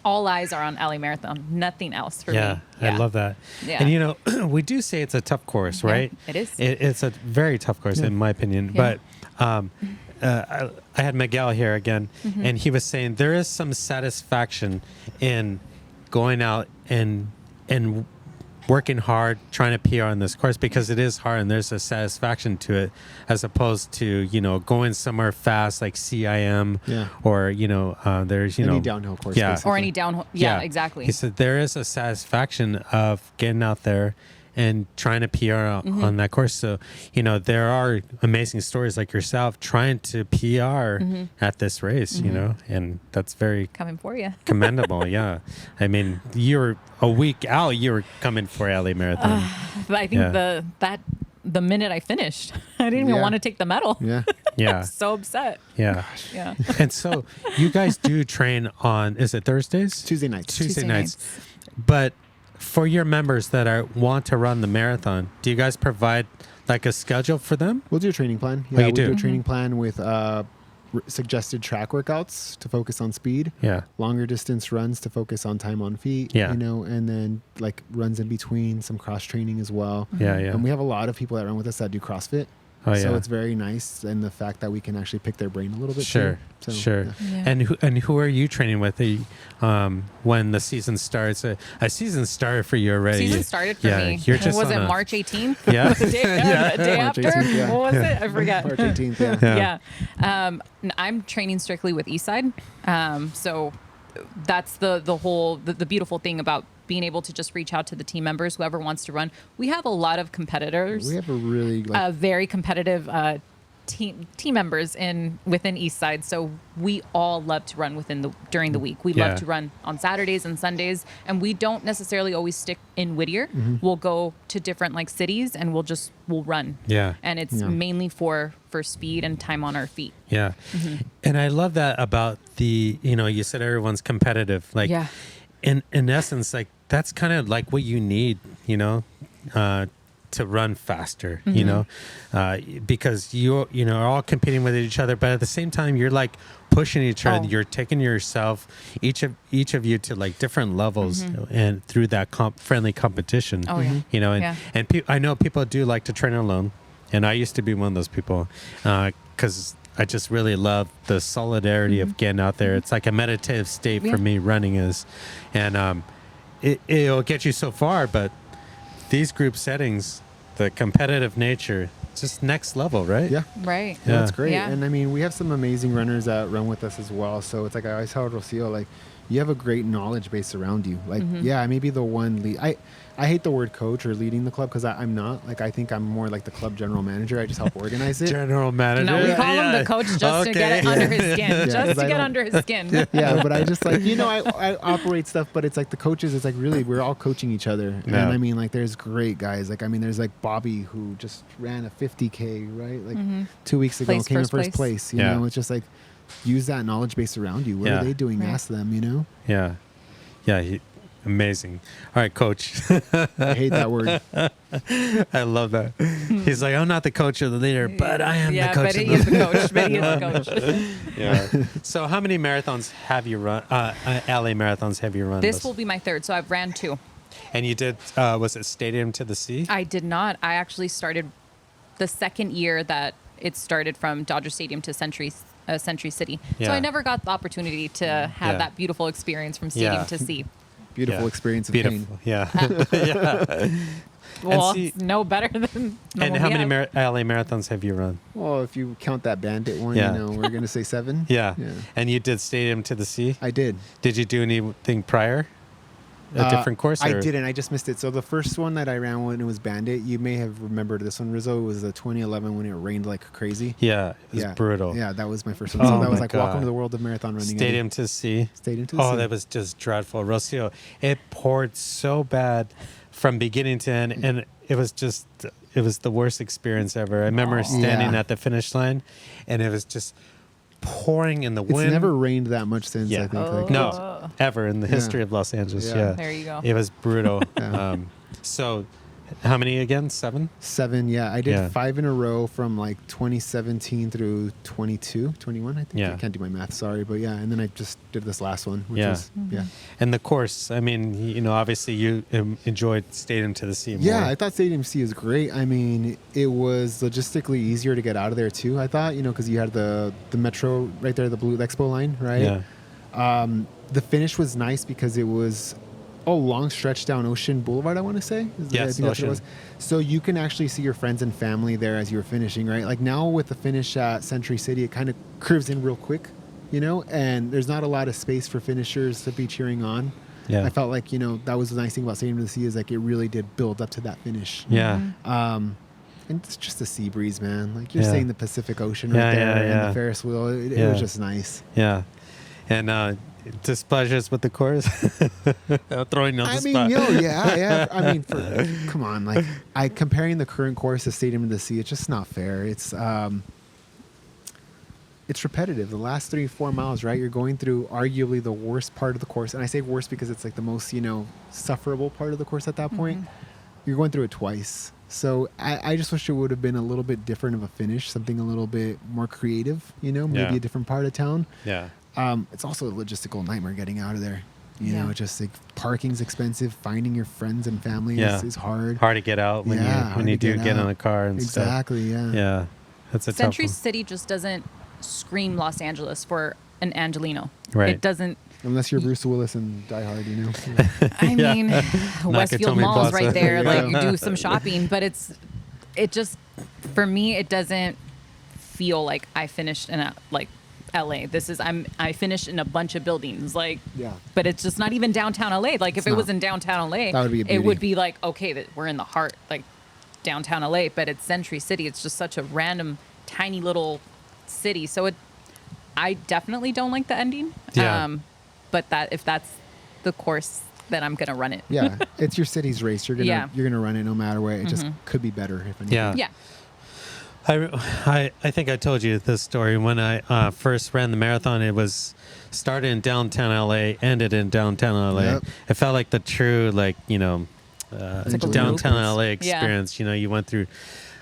C: all eyes are on LA marathon, nothing else for me.
A: I love that.
C: Yeah.
A: And you know, we do say it's a tough course, right?
C: it is.
A: It's a very tough course in my opinion.
C: Yeah.
A: But I had Miguel here again, and he was saying there is some satisfaction in going out and working hard, trying to PR on this course because it is hard and there's a satisfaction to it as opposed to, you know, going somewhere fast like CIM or, you know, there's, you
B: Any
A: know,
B: downhill course,
A: yeah.
B: basically.
C: Or any downhill. Yeah, exactly.
A: He said there is a satisfaction of getting out there and trying to PR on that course. So, you know, there are amazing stories like yourself trying to PR at this race, you know, and that's very
C: Coming for you.
A: commendable. Yeah. I mean, you're a week out, you were coming for LA Marathon.
C: But I think the minute I finished, I didn't even want to take the medal.
B: Yeah.
A: Yeah.
C: So upset.
A: Yeah.
C: Yeah.
A: And so you guys do train on, is it Thursdays?
B: Tuesday nights.
A: Tuesday nights. But for your members that want to run the marathon, do you guys provide like a schedule for them?
B: We'll do a training plan.
A: Oh, you
B: we
A: do?
B: do a training plan with suggested track workouts to focus on speed.
A: Yeah.
B: Longer distance runs to focus on time on feet.
A: Yeah.
B: You know, and then like runs in between, some cross training as well.
A: Yeah, yeah.
B: And we have a lot of people that run with us that do CrossFit.
A: Oh,
B: So
A: yeah.
B: it's very nice, and the fact that we can actually pick their brain a little bit.
A: Sure,
B: too. So,
A: sure.
B: yeah.
C: Yeah.
A: And who are you training with when the season starts? A season started for you already.
C: Season started for
A: yeah,
C: me.
A: You're just
C: was
A: on
C: it
A: a-
C: March 18th?
A: Yeah.
C: the day, the day
B: March
C: after?
B: 18th, yeah.
C: What was it? I forget.
B: March 18th, yeah.
C: Yeah. I'm training strictly with Eastside. So that's the beautiful thing about being able to just reach out to the team members, whoever wants to run. We have a lot of competitors.
B: We have a really
C: Very competitive team members within Eastside. So we all love to run during the week. We
A: Yeah.
C: love to run on Saturdays and Sundays, and we don't necessarily always stick in Whittier. We'll go to different like cities and we'll run.
A: Yeah.
C: And it's mainly for speed and time on our feet.
A: Yeah. And I love that about you said everyone's competitive. Like,
C: Yeah.
A: in essence, like that's kind of like what you need, to run faster, because you're all competing with each other, but at the same time you're like pushing each other. You're taking yourself, each of you, to like different levels, and through that friendly competition.
C: Oh, yeah.
A: And I know people do like to train alone, and I used to be one of those people, because I just really love the solidarity of getting out there. It's like a meditative state for me. Running is, and it'll get you so far, but these group settings, the competitive nature, just next level, right?
B: Yeah.
C: Right.
B: Yeah, that's great.
C: Yeah.
B: And I mean, we have some amazing runners that run with us as well. So it's like I always tell Rocio, like, you have a great knowledge base around you. Like, yeah, I may be the one I hate the word coach or leading the club because I'm not. Like, I think I'm more like the club general manager. I just help organize it.
A: General manager.
C: No, we call him the coach just to get it under his skin. Just to get under his skin.
B: Yeah, but I just like, I operate stuff, but it's like the coaches, it's like really, we're all coaching each other. And I mean, like, there's great guys. Like, I mean, there's like Bobby who just ran a 50K, right? Like 2 weeks ago, came in first place. You know, it's just like, use that knowledge base around you. What are they doing? Right. Ask them,
A: Yeah. Yeah. Amazing. All right, coach.
B: I hate that word.
A: I love that. He's like, I'm not the coach or the leader, but I am the coach.
C: But he is the coach. But he is the coach.
A: Yeah. So how many marathons have you run? LA marathons have you run?
C: This will be my third. So I've ran 2.
A: And you did, was it Stadium to the Sea?
C: I did not. I actually started the second year that it started from Dodger Stadium to Century City. Yeah. So I never got the opportunity to have that beautiful experience from Stadium to Sea.
B: Beautiful experience of pain.
A: Yeah. Yeah.
C: Well, it's no better than.
A: And how many LA marathons have you run?
B: Well, if you count that Bandit one, we're going to say 7.
A: Yeah. And you did Stadium to the Sea?
B: I did.
A: Did you do anything prior? A different course?
B: I didn't. I just missed it. So the first one that I ran when it was Bandit, you may have remembered this one, Rizzo. It was the 2011 when it rained like crazy.
A: Yeah, it was brutal.
B: Yeah, that was my first one. So that was like, welcome to the world of marathon running.
A: Stadium to Sea.
B: Stadium to the Sea.
A: Oh, that was just dreadful. Rocio, it poured so bad from beginning to end, and it was the worst experience ever. I remember standing at the finish line, and it was just pouring in the wind.
B: It's never rained that much since, I think.
A: No, ever in the history of Los Angeles. Yeah.
C: There you go.
A: It was brutal. So how many again? 7?
B: 7, yeah. I did 5 in a row from like 2017 through 21, I think.
A: Yeah.
B: I can't do my math, sorry. But yeah, and then I just did this last one, which was,
A: And the course, I mean, obviously you enjoyed Stadium to the Sea more.
B: Yeah, I thought Stadium to Sea was great. I mean, it was logistically easier to get out of there too, I thought, because you had the metro right there, the Blue Expo line, right? Yeah. The finish was nice because it was long stretch down Ocean Boulevard, I want to say.
A: Yes,
B: I think that's what it was. So you can actually see your friends and family there as you were finishing, right? Like now with the finish at Century City, it kind of curves in real quick, and there's not a lot of space for finishers to be cheering on. Yeah. I felt like, that was the nice thing about Stadium to the Sea is like it really did build up to that finish.
A: Yeah.
B: And it's just a sea breeze, man. Like you're seeing the Pacific Ocean right there and the Ferris wheel. It was just nice.
A: Yeah. And displeasures with the course? Throwing you on the spot.
B: I mean, come on. Like, comparing the current course to Stadium to the Sea, it's just not fair. It's repetitive. The last 3-4 miles, right? You're going through arguably the worst part of the course. And I say worst because it's like the most, sufferable part of the course at that point. You're going through it twice. So I just wish it would have been a little bit different of a finish, something a little bit more creative, maybe a different part of town.
A: Yeah.
B: It's also a logistical nightmare getting out of there. It's just like parking's expensive. Finding your friends and family is hard.
A: Hard to get out when you do get in the car and stuff.
B: Exactly. Yeah.
A: Yeah. That's a
C: Century
A: tough one.
C: City just doesn't scream Los Angeles for an Angelino.
A: Right.
C: It doesn't.
B: Unless you're Bruce Willis and Die Hard,
C: I mean, Westfield Mall is right there.
B: Yeah.
C: Like you do some shopping, but it just for me it doesn't feel like I finished in LA. I finished in a bunch of buildings, but it's just not even downtown LA. Like if it was in downtown LA,
B: that would be a beauty.
C: It would be like, okay, that we're in the heart, like downtown LA, but it's Century City. It's just such a random, tiny little city. So I definitely don't like the ending.
A: Yeah.
C: But if that's the course, then I'm gonna run it.
B: Yeah, it's your city's race. You're gonna run it no matter what. It just could be better if anything.
A: Yeah.
C: Yeah.
A: I think I told you this story when I first ran the marathon. It was started in downtown LA, ended in downtown LA.
B: Yep.
A: It felt like the true downtown LA experience.
C: Yeah.
A: You went through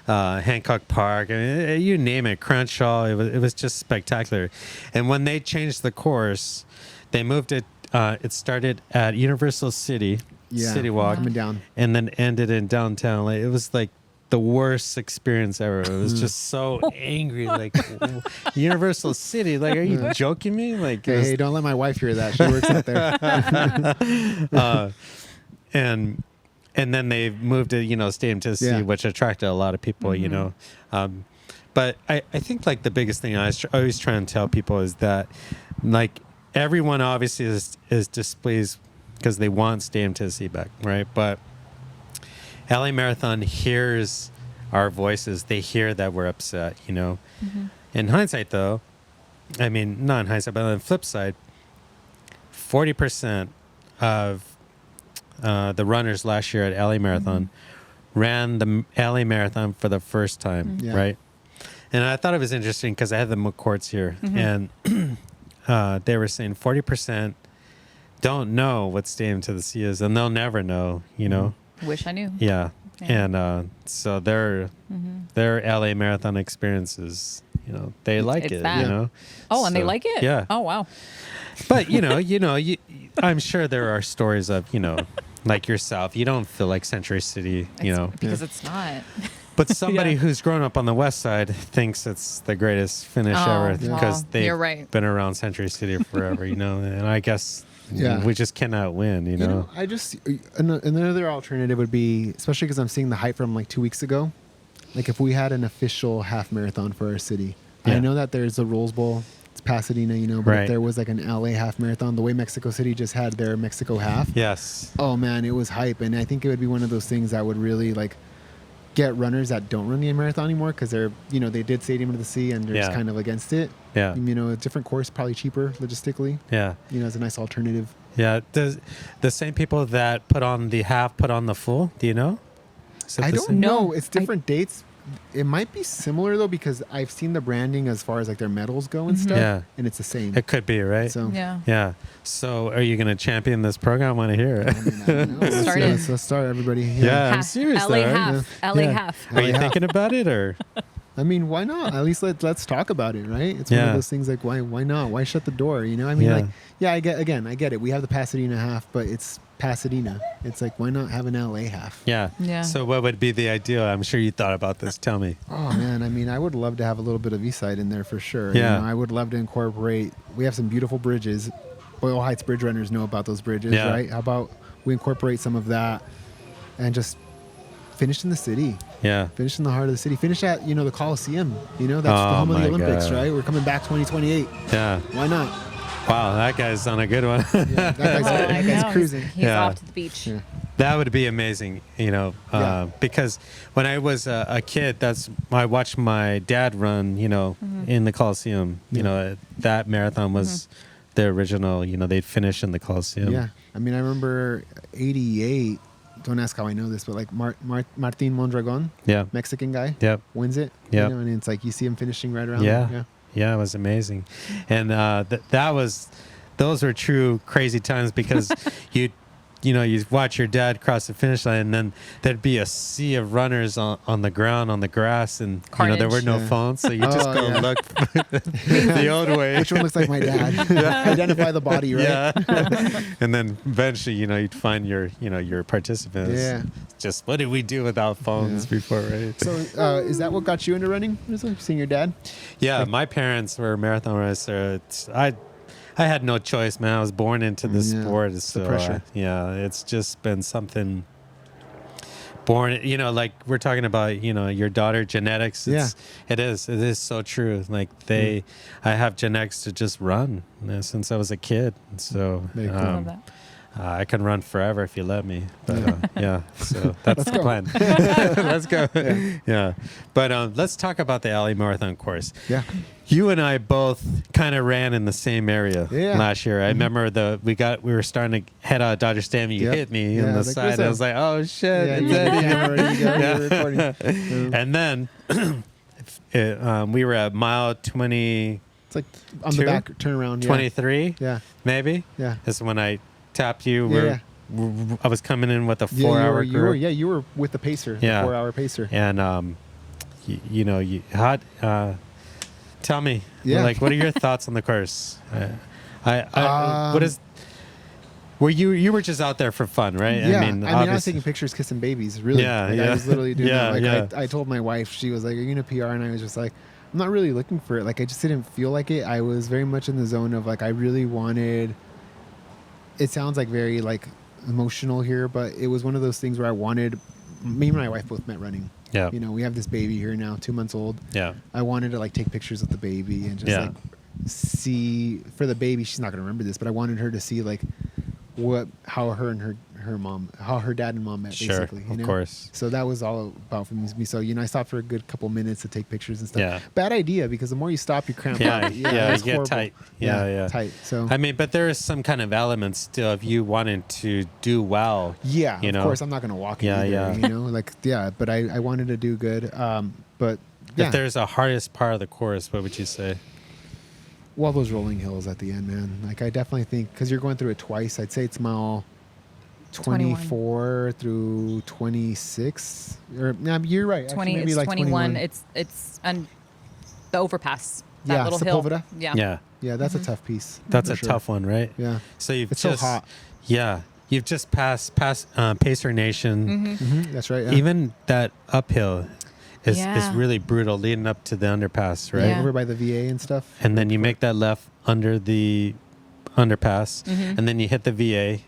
A: Hancock Park, you name it, Crenshaw. It was just spectacular. And when they changed the course, they moved it. It started at Universal City Walk,
B: coming down,
A: and then ended in downtown LA. It was like the worst experience ever. It was just so angry. Like Universal City. Like, are you joking me? Like,
B: hey, don't let my wife hear that. She works out there.
A: And then they moved to Stadium to the Sea, which attracted a lot of people. But I think like the biggest thing I always try and tell people is that like everyone obviously is displeased because they want Stadium to Seebeck, right? But LA Marathon hears our voices. They hear that we're upset, you know. In hindsight, though, I mean, not in hindsight, but on the flip side, 40% of the runners last year at LA Marathon ran the LA Marathon for the first time, right? And I thought it was interesting because I had the McCourts here, and they were saying 40% don't know what Stadium to the Sea is, and they'll never know, you know.
C: Wish I knew.
A: Yeah. And so their LA Marathon experiences, you know, they like
C: It's
A: it,
C: that.
A: you know.
C: Oh, and they
A: So,
C: like it?
A: Yeah.
C: Oh, wow.
A: But I'm sure there are stories of, you know, like yourself, you don't feel like Century City, you know.
C: Because it's not.
A: But somebody who's grown up on the west side thinks it's the greatest finish ever because they've
C: you're right.
A: been around Century City forever, you know. And I guess we just cannot win, you know.
B: I just another alternative would be, especially because I'm seeing the hype from like 2 weeks ago, like if we had an official half marathon for our city. I know that there's a Rose Bowl, it's Pasadena, you know, but if there was like an LA half marathon, the way Mexico City just had their Mexico half.
A: Yes.
B: Oh man, it was hype, and I think it would be one of those things that would really like get runners that don't run the marathon anymore because they're, you know, they did Stadium to the Sea and they're just kind of against it.
A: Yeah.
B: You know, a different course, probably cheaper logistically.
A: Yeah.
B: You know, it's a nice alternative.
A: Yeah. Does the same people that put on the half put on the full? Do you know?
B: I don't know. It's different dates. It might be similar though because I've seen the branding as far as like their medals go and stuff.
A: Yeah.
B: And it's the same.
A: It could be, right?
B: So
A: yeah. So are you going to champion this program? I want to hear it.
B: I don't know.
C: Start it.
B: Let's start, everybody.
A: I'm serious.
C: LA
A: though, right?
C: half. LA half.
A: Are you thinking about it or?
B: I mean, why not? At least let's talk about it, right? It's one of those things like why not? Why shut the door? You know, I mean, I get it. We have the Pasadena half, but it's Pasadena. It's like, why not have an LA half?
A: Yeah. So what would be the ideal? I'm sure you thought about this. Tell me.
B: Oh man, I mean, I would love to have a little bit of Eastside in there for sure.
A: Yeah.
B: You know, I would love to incorporate. We have some beautiful bridges. Boyle Heights bridge runners know about those bridges, right? How about we incorporate some of that and just finish in the city?
A: Yeah.
B: Finish in the heart of the city. Finish at, you know, the Coliseum. You know, that's the home of the Olympics, right? We're coming back 2028.
A: Yeah.
B: Why not?
A: Wow, that guy's on a good one.
B: That guy's cruising.
C: He's off to the beach.
B: Yeah.
A: That would be amazing, you know, because when I was a kid, I watched my dad run, you know, in the Coliseum. You know, that marathon was the original, you know, they'd finish in the Coliseum.
B: Yeah. I mean, I remember 88. Don't ask how I know this, but like Martin Mondragon, Mexican guy, wins it. You know, and it's like you see him finishing right around there.
A: Yeah, it was amazing. And those were true crazy times because you watch your dad cross the finish line and then there'd be a sea of runners on the ground, on the grass, and you know, there were no phones, so you just go look the old way.
B: Which one looks like my dad? Identify the body, right?
A: Yeah. And then eventually, you know, you'd find your participants.
B: Yeah.
A: Just what did we do without phones before, right?
B: So is that what got you into running, Rizzo? Seeing your dad?
A: Yeah, my parents were marathon runners. So I had no choice, man. I was born into this sport. So,
B: the pressure.
A: It's just been something born, you know, like we're talking about, you know, your daughter genetics. It is so true. Like I have genetics to just run since I was a kid. So
B: Very cool.
C: I love that.
A: I can run forever if you let me. But so that's the plan. Let's go. Yeah. But let's talk about the LA Marathon course.
B: Yeah.
A: You and I both kind of ran in the same area last year. I remember we were starting to head out of Dodger Stadium. You hit me in the side. I was like, oh shit. And then we were at mile 20.
B: It's like on the back turnaround.
A: 23.
B: Yeah.
A: Maybe.
B: Yeah.
A: This is when I tapped you. I was coming in with a 4-hour group.
B: You were with the pacer.
A: Yeah.
B: The 4-hour pacer.
A: And tell me, like, what are your thoughts on the course? What is? You were just out there for fun, right?
B: Yeah, I mean, I was taking pictures, kissing babies. Really, I was literally doing that. Like, I told my wife, she was like, "Are you gonna PR?" And I was just like, "I'm not really looking for it. Like, I just didn't feel like it. I was very much in the zone of like, I really wanted." It sounds like very like emotional here, but it was one of those things where I wanted. Me and my wife both met running.
A: Yeah.
B: You know, we have this baby here now, 2 months old.
A: Yeah.
B: I wanted to like take pictures of the baby and just like see for the baby. She's not going to remember this, but I wanted her to see like how her and her mom, how her dad and mom met,
A: Sure,
B: basically.
A: of course.
B: So that was all about for me. So I stopped for a good couple minutes to take pictures and stuff.
A: Yeah.
B: Bad idea, because the more you stop, you cramp
A: Yeah,
B: up.
A: yeah,
B: it's
A: you get
B: horrible.
A: tight. Yeah.
B: tight. So
A: I mean, but there is some kind of element still of you wanting to do well.
B: yeah,
A: you
B: of
A: know?
B: course, I'm not going to walk it
A: Yeah,
B: either,
A: yeah.
B: like, but I wanted to do good. But yeah,
A: If there's a hardest part of the course, what would you say?
B: well, those rolling hills at the end, man. Like, I definitely think, because you're going through it twice, I'd say it's mile 24 through 26. Or you're right. Actually,
C: 20.
B: maybe
C: It's
B: like
C: 21. It's on the overpass. That
B: Yeah,
C: little hill.
B: Sepulveda?
C: Yeah.
B: Yeah, that's a tough piece.
A: That's
B: for
A: a
B: sure.
A: tough one, right?
B: Yeah.
A: So you've
B: It's
A: just
B: so hot.
A: Yeah, you've just passed Pacer Nation.
B: Mm-hmm. That's right. Yeah.
A: Even that uphill is
C: Yeah.
A: really brutal, leading up to the underpass, right?
C: Yeah.
B: Over by the VA and stuff.
A: And then you make that left under the underpass, and then you hit the VA,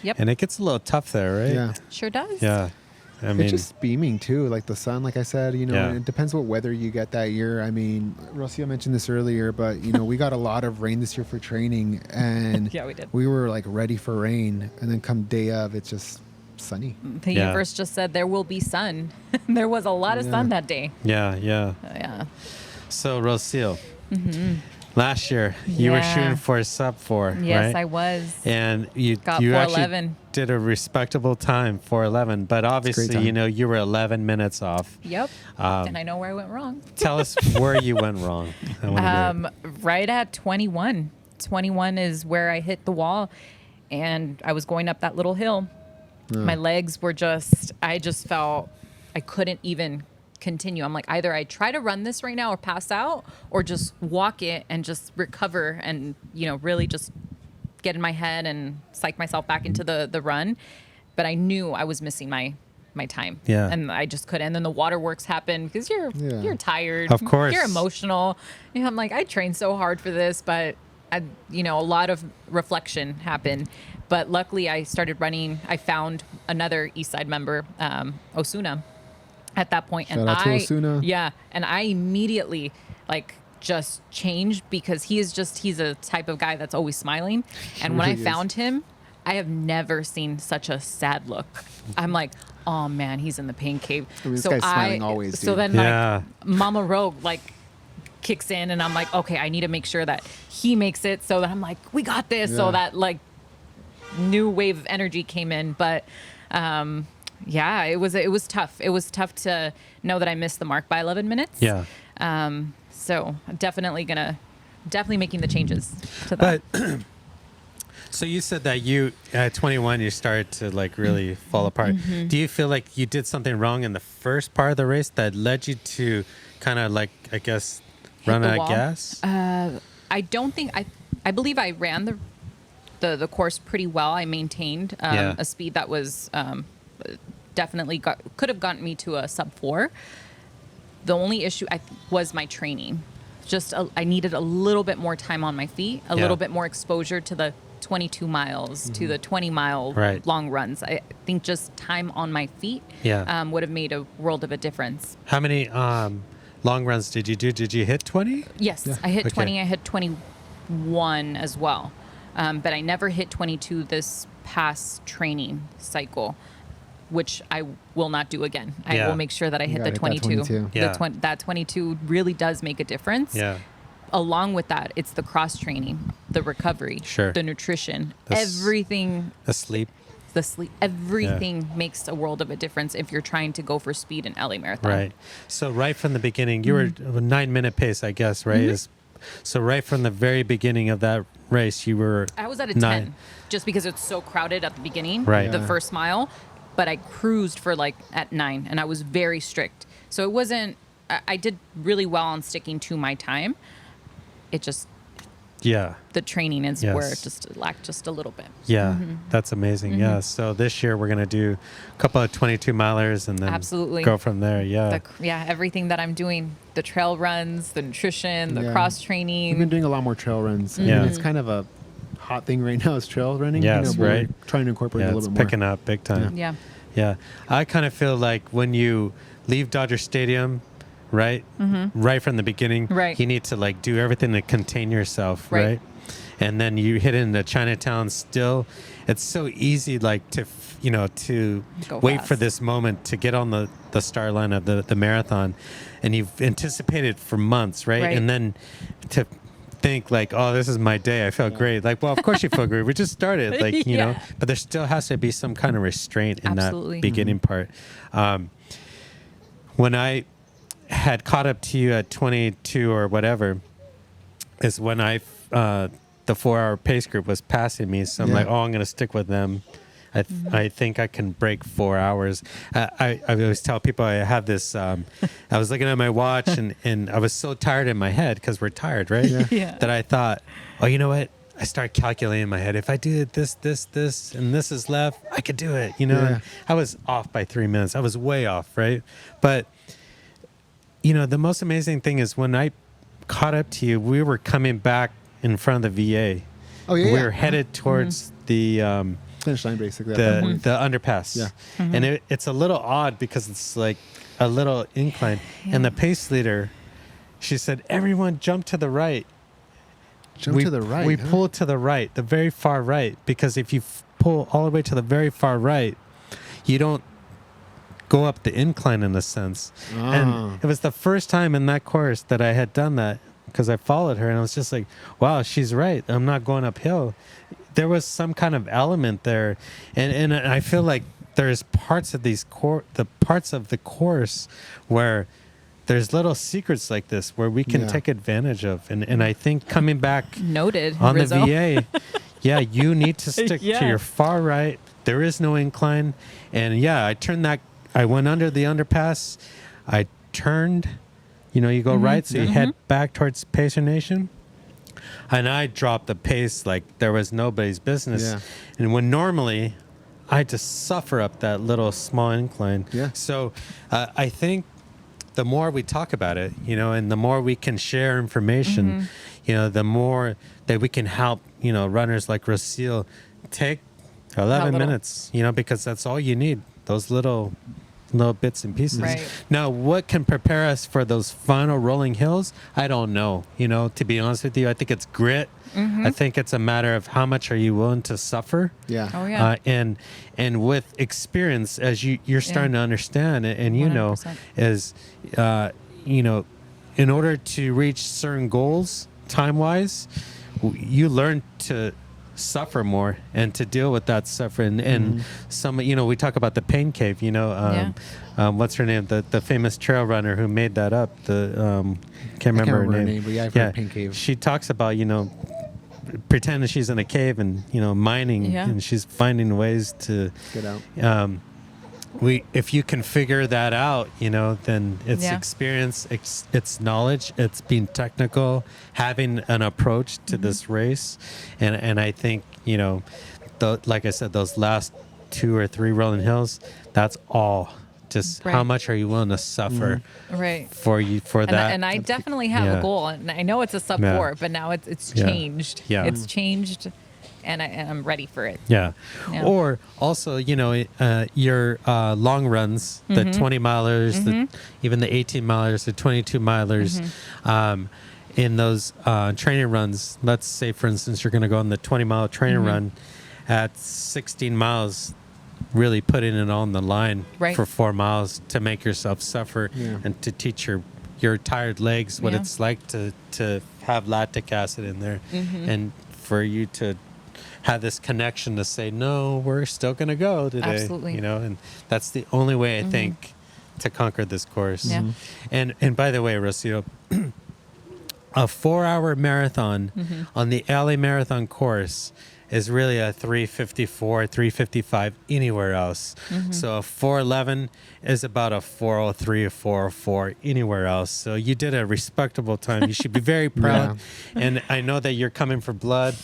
C: Yep.
A: and it gets a little tough there, right?
B: Yeah.
C: Sure does.
A: Yeah. I mean,
B: It's just beaming too, like the sun, like I said,
A: Yeah.
B: and it depends what weather you get that year. I mean, Rocio mentioned this earlier, but we got a lot of rain this year for training, and
C: Yeah, we did.
B: we were like ready for rain, and then come day of, it's just sunny.
C: The
A: Yeah.
C: universe just said there will be sun. There was a lot of sun that day.
A: yeah.
C: Yeah.
A: So, Rocio, last year you were
C: Yeah.
A: shooting for a sub 4,
C: Yes,
A: right?
C: I was.
A: And you
C: Got
A: actually
C: 4:11.
A: did a respectable time, 4:11. But obviously,
B: time.
A: you were 11 minutes off.
C: Yep.
A: Um,
C: And I know where I went wrong.
A: Tell us where you went wrong. I wanna hear it.
C: Right at 21. 21 is where I hit the wall, and I was going up that little hill. My legs were I just felt I couldn't even continue. I'm like, either I try to run this right now or pass out, or just walk it and just recover and, really just get in my head and psych myself back into the run. But I knew I was missing my time.
A: Yeah.
C: And I just couldn't. And then the waterworks happened because you're tired.
A: Of course.
C: You're emotional. I'm like, I trained so hard for this, but a lot of reflection happened. But luckily I started running. I found another Eastside member, Osuna, at that point.
B: Shout out to Osuna.
C: Yeah. And I immediately just changed, because he's a type of guy that's always smiling. And when I
B: Really is.
C: found him, I have never seen such a sad look. I'm like, oh man, he's in the pain cave.
B: I mean, this guy's smiling always,
C: So
B: dude.
C: then
A: Yeah.
C: Mama Rogue kicks in, and I'm like, okay, I need to make sure that he makes it. So that I'm like, we got this.
B: Yeah.
C: So that new wave of energy came in. But yeah, it was tough. It was tough to know that I missed the mark by 11 minutes.
A: Yeah.
C: So definitely making the changes to that.
A: But so you said that you at 21 you started to really fall apart.
C: Mm-hmm.
A: Do you feel like you did something wrong in the first part of the race that led you to kind of I guess run
C: the
A: out of
C: wall?
A: gas?
C: I don't think I believe I ran the course pretty well. I maintained
A: Yeah.
C: a speed that was definitely could have gotten me to a sub 4. The only issue was my training. I needed a little bit more time on my feet, a
A: Yeah.
C: little bit more exposure to the 22 miles, to the 20-mile
A: Right.
C: long runs. I think just time on my feet
A: Yeah.
C: would have made a world of a difference.
A: How many long runs did you do? Did you hit 20?
C: Yes,
B: Yeah.
C: I hit
A: Okay.
C: 20. I hit 21 as well. But I never hit 22 this past training cycle, which I will not do again. I
A: Yeah.
C: will make sure that I hit
B: gotta
C: the
B: hit that
C: 22.
B: 22.
A: Yeah.
C: That 22 really does make a difference.
A: Yeah.
C: Along with that, it's the cross training, the recovery,
A: Sure.
C: the nutrition,
A: The s-
C: everything,
A: Asleep.
C: the sleep, everything makes a world of a difference if you're trying to go for speed in LA Marathon.
A: Right. So right from the beginning, you were a 9-minute pace, I guess, right? So right from the very beginning of that race, you were
C: I was at a
A: 9.
C: 10 just because it's so crowded at the beginning,
A: Right.
C: the
B: Yeah.
C: first mile, but I cruised for at 9, and I was very strict. So it wasn't, I did really well on sticking to my time. It just,
A: Yeah.
C: the training is where
A: Yes.
C: it just lacked just a little bit.
A: Yeah. That's amazing. Yeah. So this year we're going to do a couple of 22 milers and then
C: Absolutely.
A: go from there. Yeah.
C: Everything that I'm doing, the trail runs, the nutrition, the
B: Yeah.
C: cross
B: We've been
C: training.
B: doing a lot more trail runs.
A: Yeah.
B: And it's kind of a hot thing right now is trail running.
A: Yes,
B: but
A: right.
B: We're trying to incorporate
A: Yeah,
B: a
A: it's
B: little bit more.
A: picking up big time.
C: Yeah.
A: Yeah. I kind of feel like when you leave Dodger Stadium, right? Right from the beginning.
C: Right.
A: You need to like do everything to contain yourself,
C: Right.
A: right? And then you hit into Chinatown still. It's so easy like to, to
C: Go
A: wait
C: fast.
A: for this moment to get on the start line of the marathon. And you've anticipated for months, right?
C: Right.
A: And then to think like, oh, this is my day. I felt great. Like, well, of course you feel great. We just started, like, you know, but there still has to be some kind of restraint in
C: Absolutely.
A: that beginning part. When I had caught up to you at 22 or whatever, is when the 4-hour pace group was passing me. So I'm like, oh, I'm going to stick with them. I think I can break 4 hours. I always tell people I have this. I was looking at my watch and I was so tired in my head because we're tired, right?
C: Yeah.
A: That I thought, oh, you know what? I started calculating in my head. If I do this, and this is left, I could do it. You know,
B: Yeah.
A: And I was off by 3 minutes. I was way off, right? But you know, the most amazing thing is when I caught up to you, we were coming back in front of the VA.
B: Oh yeah.
A: We were headed towards the
B: finish line basically.
A: the underpass.
B: Yeah.
A: And it's a little odd because it's like a little incline. And the pace leader, she said, everyone jump to the right.
B: Jump to the right.
A: We
B: huh?
A: pull to the right, the very far right, because if you pull all the way to the very far right, you don't go up the incline in a sense. And it was the first time in that course that I had done that because I followed her and I was just like, wow, she's right. I'm not going uphill. There was some kind of element there. And I feel like there's parts of the parts of the course where there's little secrets like this where we can take advantage of. And I think coming back
C: Noted.
A: on
C: Rizzo.
A: the VA, you need to stick to your far right. There is no incline. And I went under the underpass. I turned, you go right. So you head back towards Pacer Nation. And I dropped the pace like there was nobody's business.
B: Yeah.
A: And when normally I just suffer up that little small incline.
B: Yeah.
A: So I think the more we talk about it, and the more we can share information, the more that we can help, runners like Rocio take 11 minutes, because that's all you need. Those little bits and pieces.
C: Right.
A: Now, what can prepare us for those final rolling hills? I don't know. To be honest with you, I think it's grit. I think it's a matter of how much are you willing to suffer.
B: Yeah.
C: Oh yeah.
A: And with experience, as you're starting to understand, and
C: 100%.
A: is in order to reach certain goals time-wise, you learn to suffer more and to deal with that suffering. And some, we talk about the pain cave, what's her name? The famous trail runner who made that up. Can't remember her name.
B: But I've heard pain cave.
A: She talks about, pretending she's in a cave and, mining and she's finding ways to
B: Get out.
A: if you can figure that out, then it's experience, it's knowledge, it's being technical, having an approach to this race. And I think, like I said, those last 2 or 3 rolling hills, that's all. Just how much are you willing to suffer for that?
C: And I definitely have a goal. And I know it's a sub 4, but now it's changed.
A: Yeah.
C: It's changed. And I'm ready for it.
A: Yeah. Or also, your long runs, the 20 milers, even the 18 milers, the 22 milers, in those training runs, let's say, for instance, you're going to go on the 20-mile training run at 16 miles, really putting it on the line for 4 miles to make yourself suffer and to teach your tired legs what it's like to have lactic acid in there and for you to have this connection to say, no, we're still going to go today.
C: Absolutely.
A: And that's the only way I think to conquer this course.
C: Yeah.
A: And by the way, Rocio, a 4-hour marathon on the LA Marathon course is really a 3:54, 3:55 anywhere else. So a 4:11 is about a 4:03 or 4:04 anywhere else. So you did a respectable time. You should be very proud. And I know that you're coming for blood,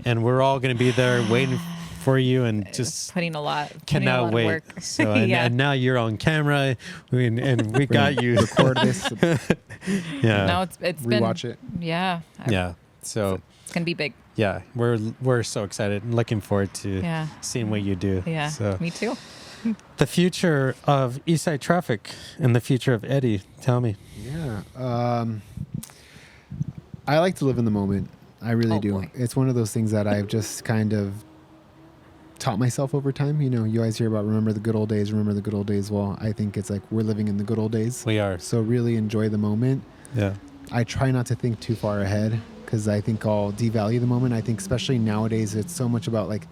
A: and we're all going to be there waiting for you and just
C: putting a lot
A: cannot wait.
C: Of work.
A: So and now you're on camera, and we got you.
B: Record this.
C: Now it's been
B: Rewatch it.
C: Yeah.
A: So
C: it's gonna be big.
A: yeah, we're so excited and looking forward to seeing what you do.
C: Yeah.
A: So,
C: Me too.
A: The future of Eastside Traffic and the future of Eddie. Tell me.
B: Yeah. I like to live in the moment. I really do.
C: Boy.
B: It's one of those things that I've just kind of taught myself over time. You know, you always hear about remember the good old days, remember the good old days. Well, I think it's like we're living in the good old days.
A: We are.
B: So really enjoy the moment.
A: Yeah.
B: I try not to think too far ahead because I think I'll devalue the moment. I think especially nowadays, it's so much about like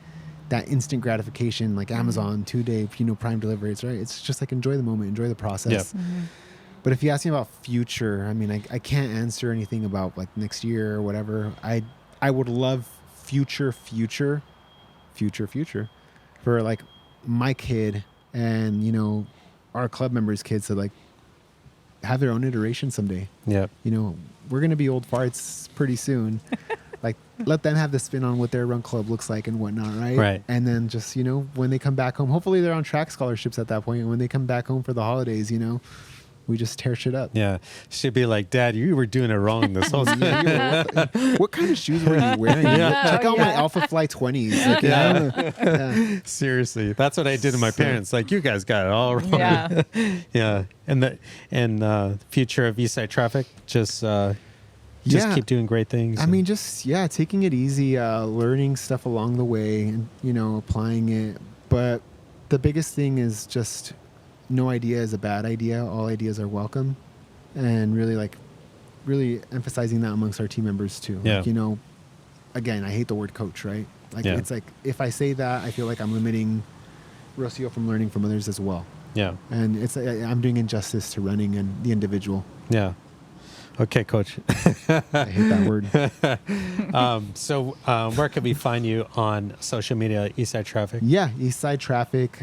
B: that instant gratification, like Amazon 2-day, Prime delivery. It's right. It's just like enjoy the moment, enjoy the process.
A: Yep.
C: Mm-hmm.
B: But if you ask me about future, I mean, I can't answer anything about like next year or whatever. I would love future for like my kid and, our club members' kids to like have their own iteration someday.
A: Yep.
B: We're going to be old farts pretty soon. Like let them have the spin on what their run club looks like and whatnot. Right.
A: Right.
B: And then just, when they come back home, hopefully they're on track scholarships at that point. And when they come back home for the holidays, we just tear shit up.
A: Yeah. She'd be like, Dad, you were doing it wrong this whole time.
B: What kind of shoes were you wearing? Check out my Alpha Fly 20s. Like, yeah.
A: Seriously. That's what I did to my parents. Like, you guys got it all wrong.
C: Yeah.
A: Yeah. And the future of Eastside Traffic, just keep doing great things.
B: I mean, taking it easy, learning stuff along the way and, applying it. But the biggest thing is just no idea is a bad idea. All ideas are welcome. And really emphasizing that amongst our team members too.
A: Yeah.
B: Like, again, I hate the word coach, right? Like, It's like, if I say that, I feel like I'm limiting Rocio from learning from others as well.
A: Yeah.
B: And I'm doing injustice to running and the individual.
A: Yeah. Okay, Coach.
B: I hate that word.
A: So where can we find you on social media, Eastside Traffic?
B: Yeah, Eastside Traffic.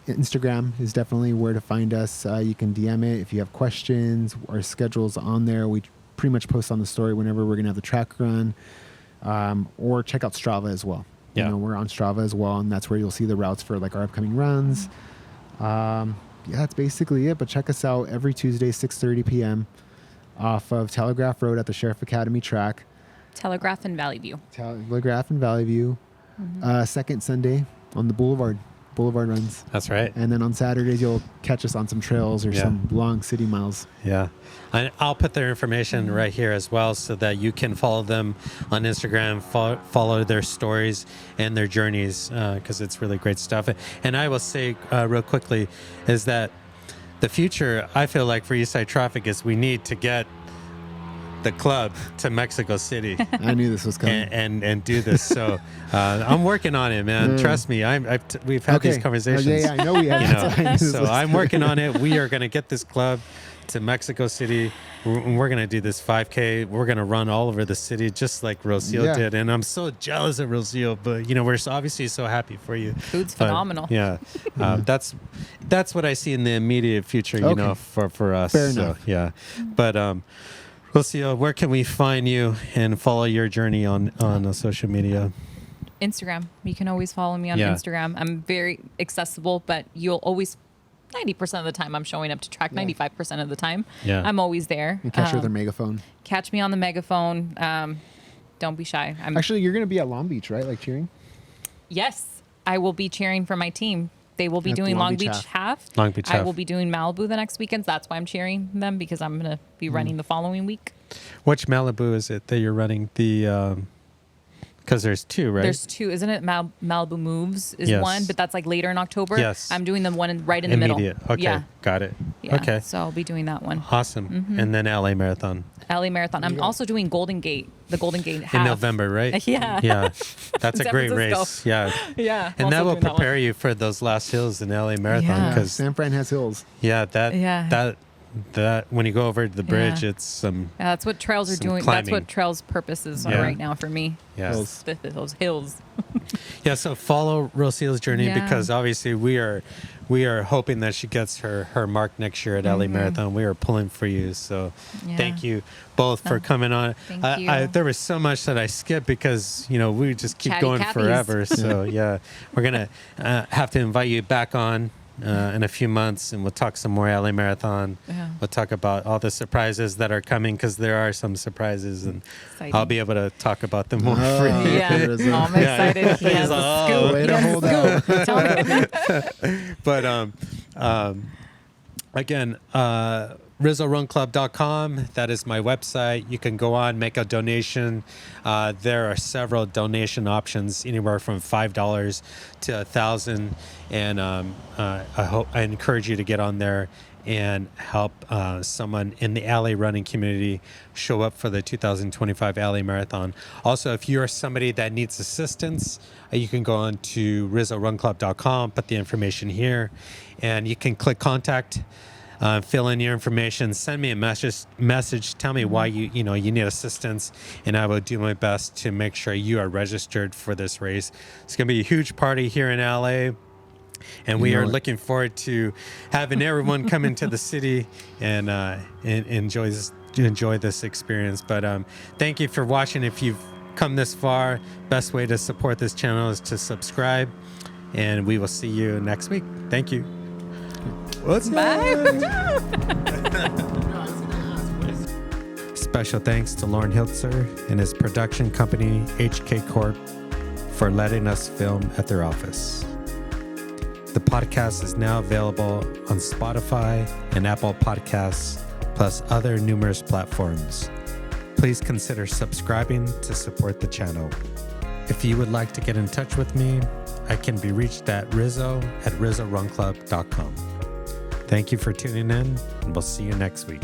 B: Instagram is definitely where to find us. You can DM it if you have questions. Our schedule's on there. We pretty much post on the story whenever we're going to have the track run. Or check out Strava as well.
A: Yeah.
B: We're on Strava as well, and that's where you'll see the routes for like our upcoming runs. That's basically it. But check us out every Tuesday, 6:30 p.m. off of Telegraph Road at the Sheriff Academy track.
C: Telegraph and Valley View.
B: Telegraph and Valley View. Second Sunday on the Boulevard runs.
A: That's right.
B: And then on Saturdays, you'll catch us on some trails or some long city miles.
A: Yeah. I'll put their information right here as well so that you can follow them on Instagram, follow their stories and their journeys because it's really great stuff. And I will say real quickly is that the future, I feel like for Eastside Traffic is we need to get the club to Mexico City.
B: I knew this was coming.
A: and do this. So I'm working on it, man. Trust me. We've had these conversations.
B: I know we have.
A: So I'm working on it. We are going to get this club to Mexico City. We're going to do this 5K. We're going to run all over the city just like Rocio did. And I'm so jealous of Rocio, but we're obviously so happy for you.
C: Food's phenomenal.
A: Yeah. That's what I see in the immediate future, for us.
B: Fair enough.
A: Yeah. But Rocio, where can we find you and follow your journey on social media?
C: Instagram. You can always follow me on Instagram. I'm very accessible, but you'll always 90% of the time I'm showing up to track. 95% of the time I'm always there.
B: And catch her with her megaphone.
C: Catch me on the megaphone. Don't be shy.
B: Actually, you're going to be at Long Beach, right? Like cheering?
C: Yes, I will be cheering for my team. They will be doing Long Beach half.
A: Long Beach
C: I
A: half.
C: will be doing Malibu the next weekend. So that's why I'm cheering them, because I'm going to be running the following week.
A: Which Malibu is it that you're running? Because there's two, right?
C: There's two, isn't it? Malibu Moves is one, but that's like later in October.
A: Yes.
C: I'm doing the one right in the middle.
A: Okay,
C: Yeah.
A: got it.
C: Yeah.
A: Okay.
C: So I'll be doing that one.
A: Awesome. And then LA Marathon.
C: LA Marathon. I'm also doing Golden Gate, the Golden Gate half.
A: In November, right?
C: Yeah.
A: Yeah. That's a
C: San
A: great
C: Francisco.
A: race. Yeah.
C: Yeah.
A: And that will prepare you for those last hills in LA Marathon.
C: Yeah.
A: Because
B: San Fran has hills.
A: that when you go over the bridge, it's some.
C: Yeah, that's what trails are
A: some
C: doing.
A: climbing.
C: That's what trails purposes are right now for me.
A: Yes.
C: Those hills.
A: Yeah, so follow Rocio's journey
C: Yeah.
A: because obviously we are hoping that she gets her mark next year at LA Marathon. We are pulling for you. So thank you both for coming on.
C: Thank you.
A: There was so much that I skipped because, we just keep
C: Chatty
A: going
C: Cappies.
A: forever. So we're going to have to invite you back on in a few months, and we'll talk some more LA Marathon.
C: Yeah.
A: We'll talk about all the surprises that are coming, because there are some surprises, and
C: Exciting.
A: I'll be able to talk about them more freely.
C: Yeah,
B: Rizzo.
C: I'm excited. He has
A: He's
C: a scoop.
B: way
C: He
B: to
C: has a
B: hold out.
C: scoop. Tell me.
A: But again, RizzoRunClub.com. That is my website. You can go on, make a donation. There are several donation options, anywhere from $5 to $1,000. And I encourage you to get on there and help someone in the alley running community show up for the 2025 LA Marathon. Also, if you're somebody that needs assistance, you can go on to RizzoRunClub.com, put the information here, and you can click contact. Fill in your information, send me a message, tell me why you need assistance, and I will do my best to make sure you are registered for this race. It's going to be a huge party here in LA, and we are looking forward to having everyone come into the city and enjoy this experience. But thank you for watching. If you've come this far, best way to support this channel is to subscribe, and we will see you next week. Thank you. What's
C: Bye.
A: Special thanks to Lauren Hiltzer and his production company, HK Corp, for letting us film at their office. The podcast is now available on Spotify and Apple Podcasts, plus other numerous platforms. Please consider subscribing to support the channel. If you would like to get in touch with me, I can be reached at Rizzo@RizzoRunClub.com. Thank you for tuning in, and we'll see you next week.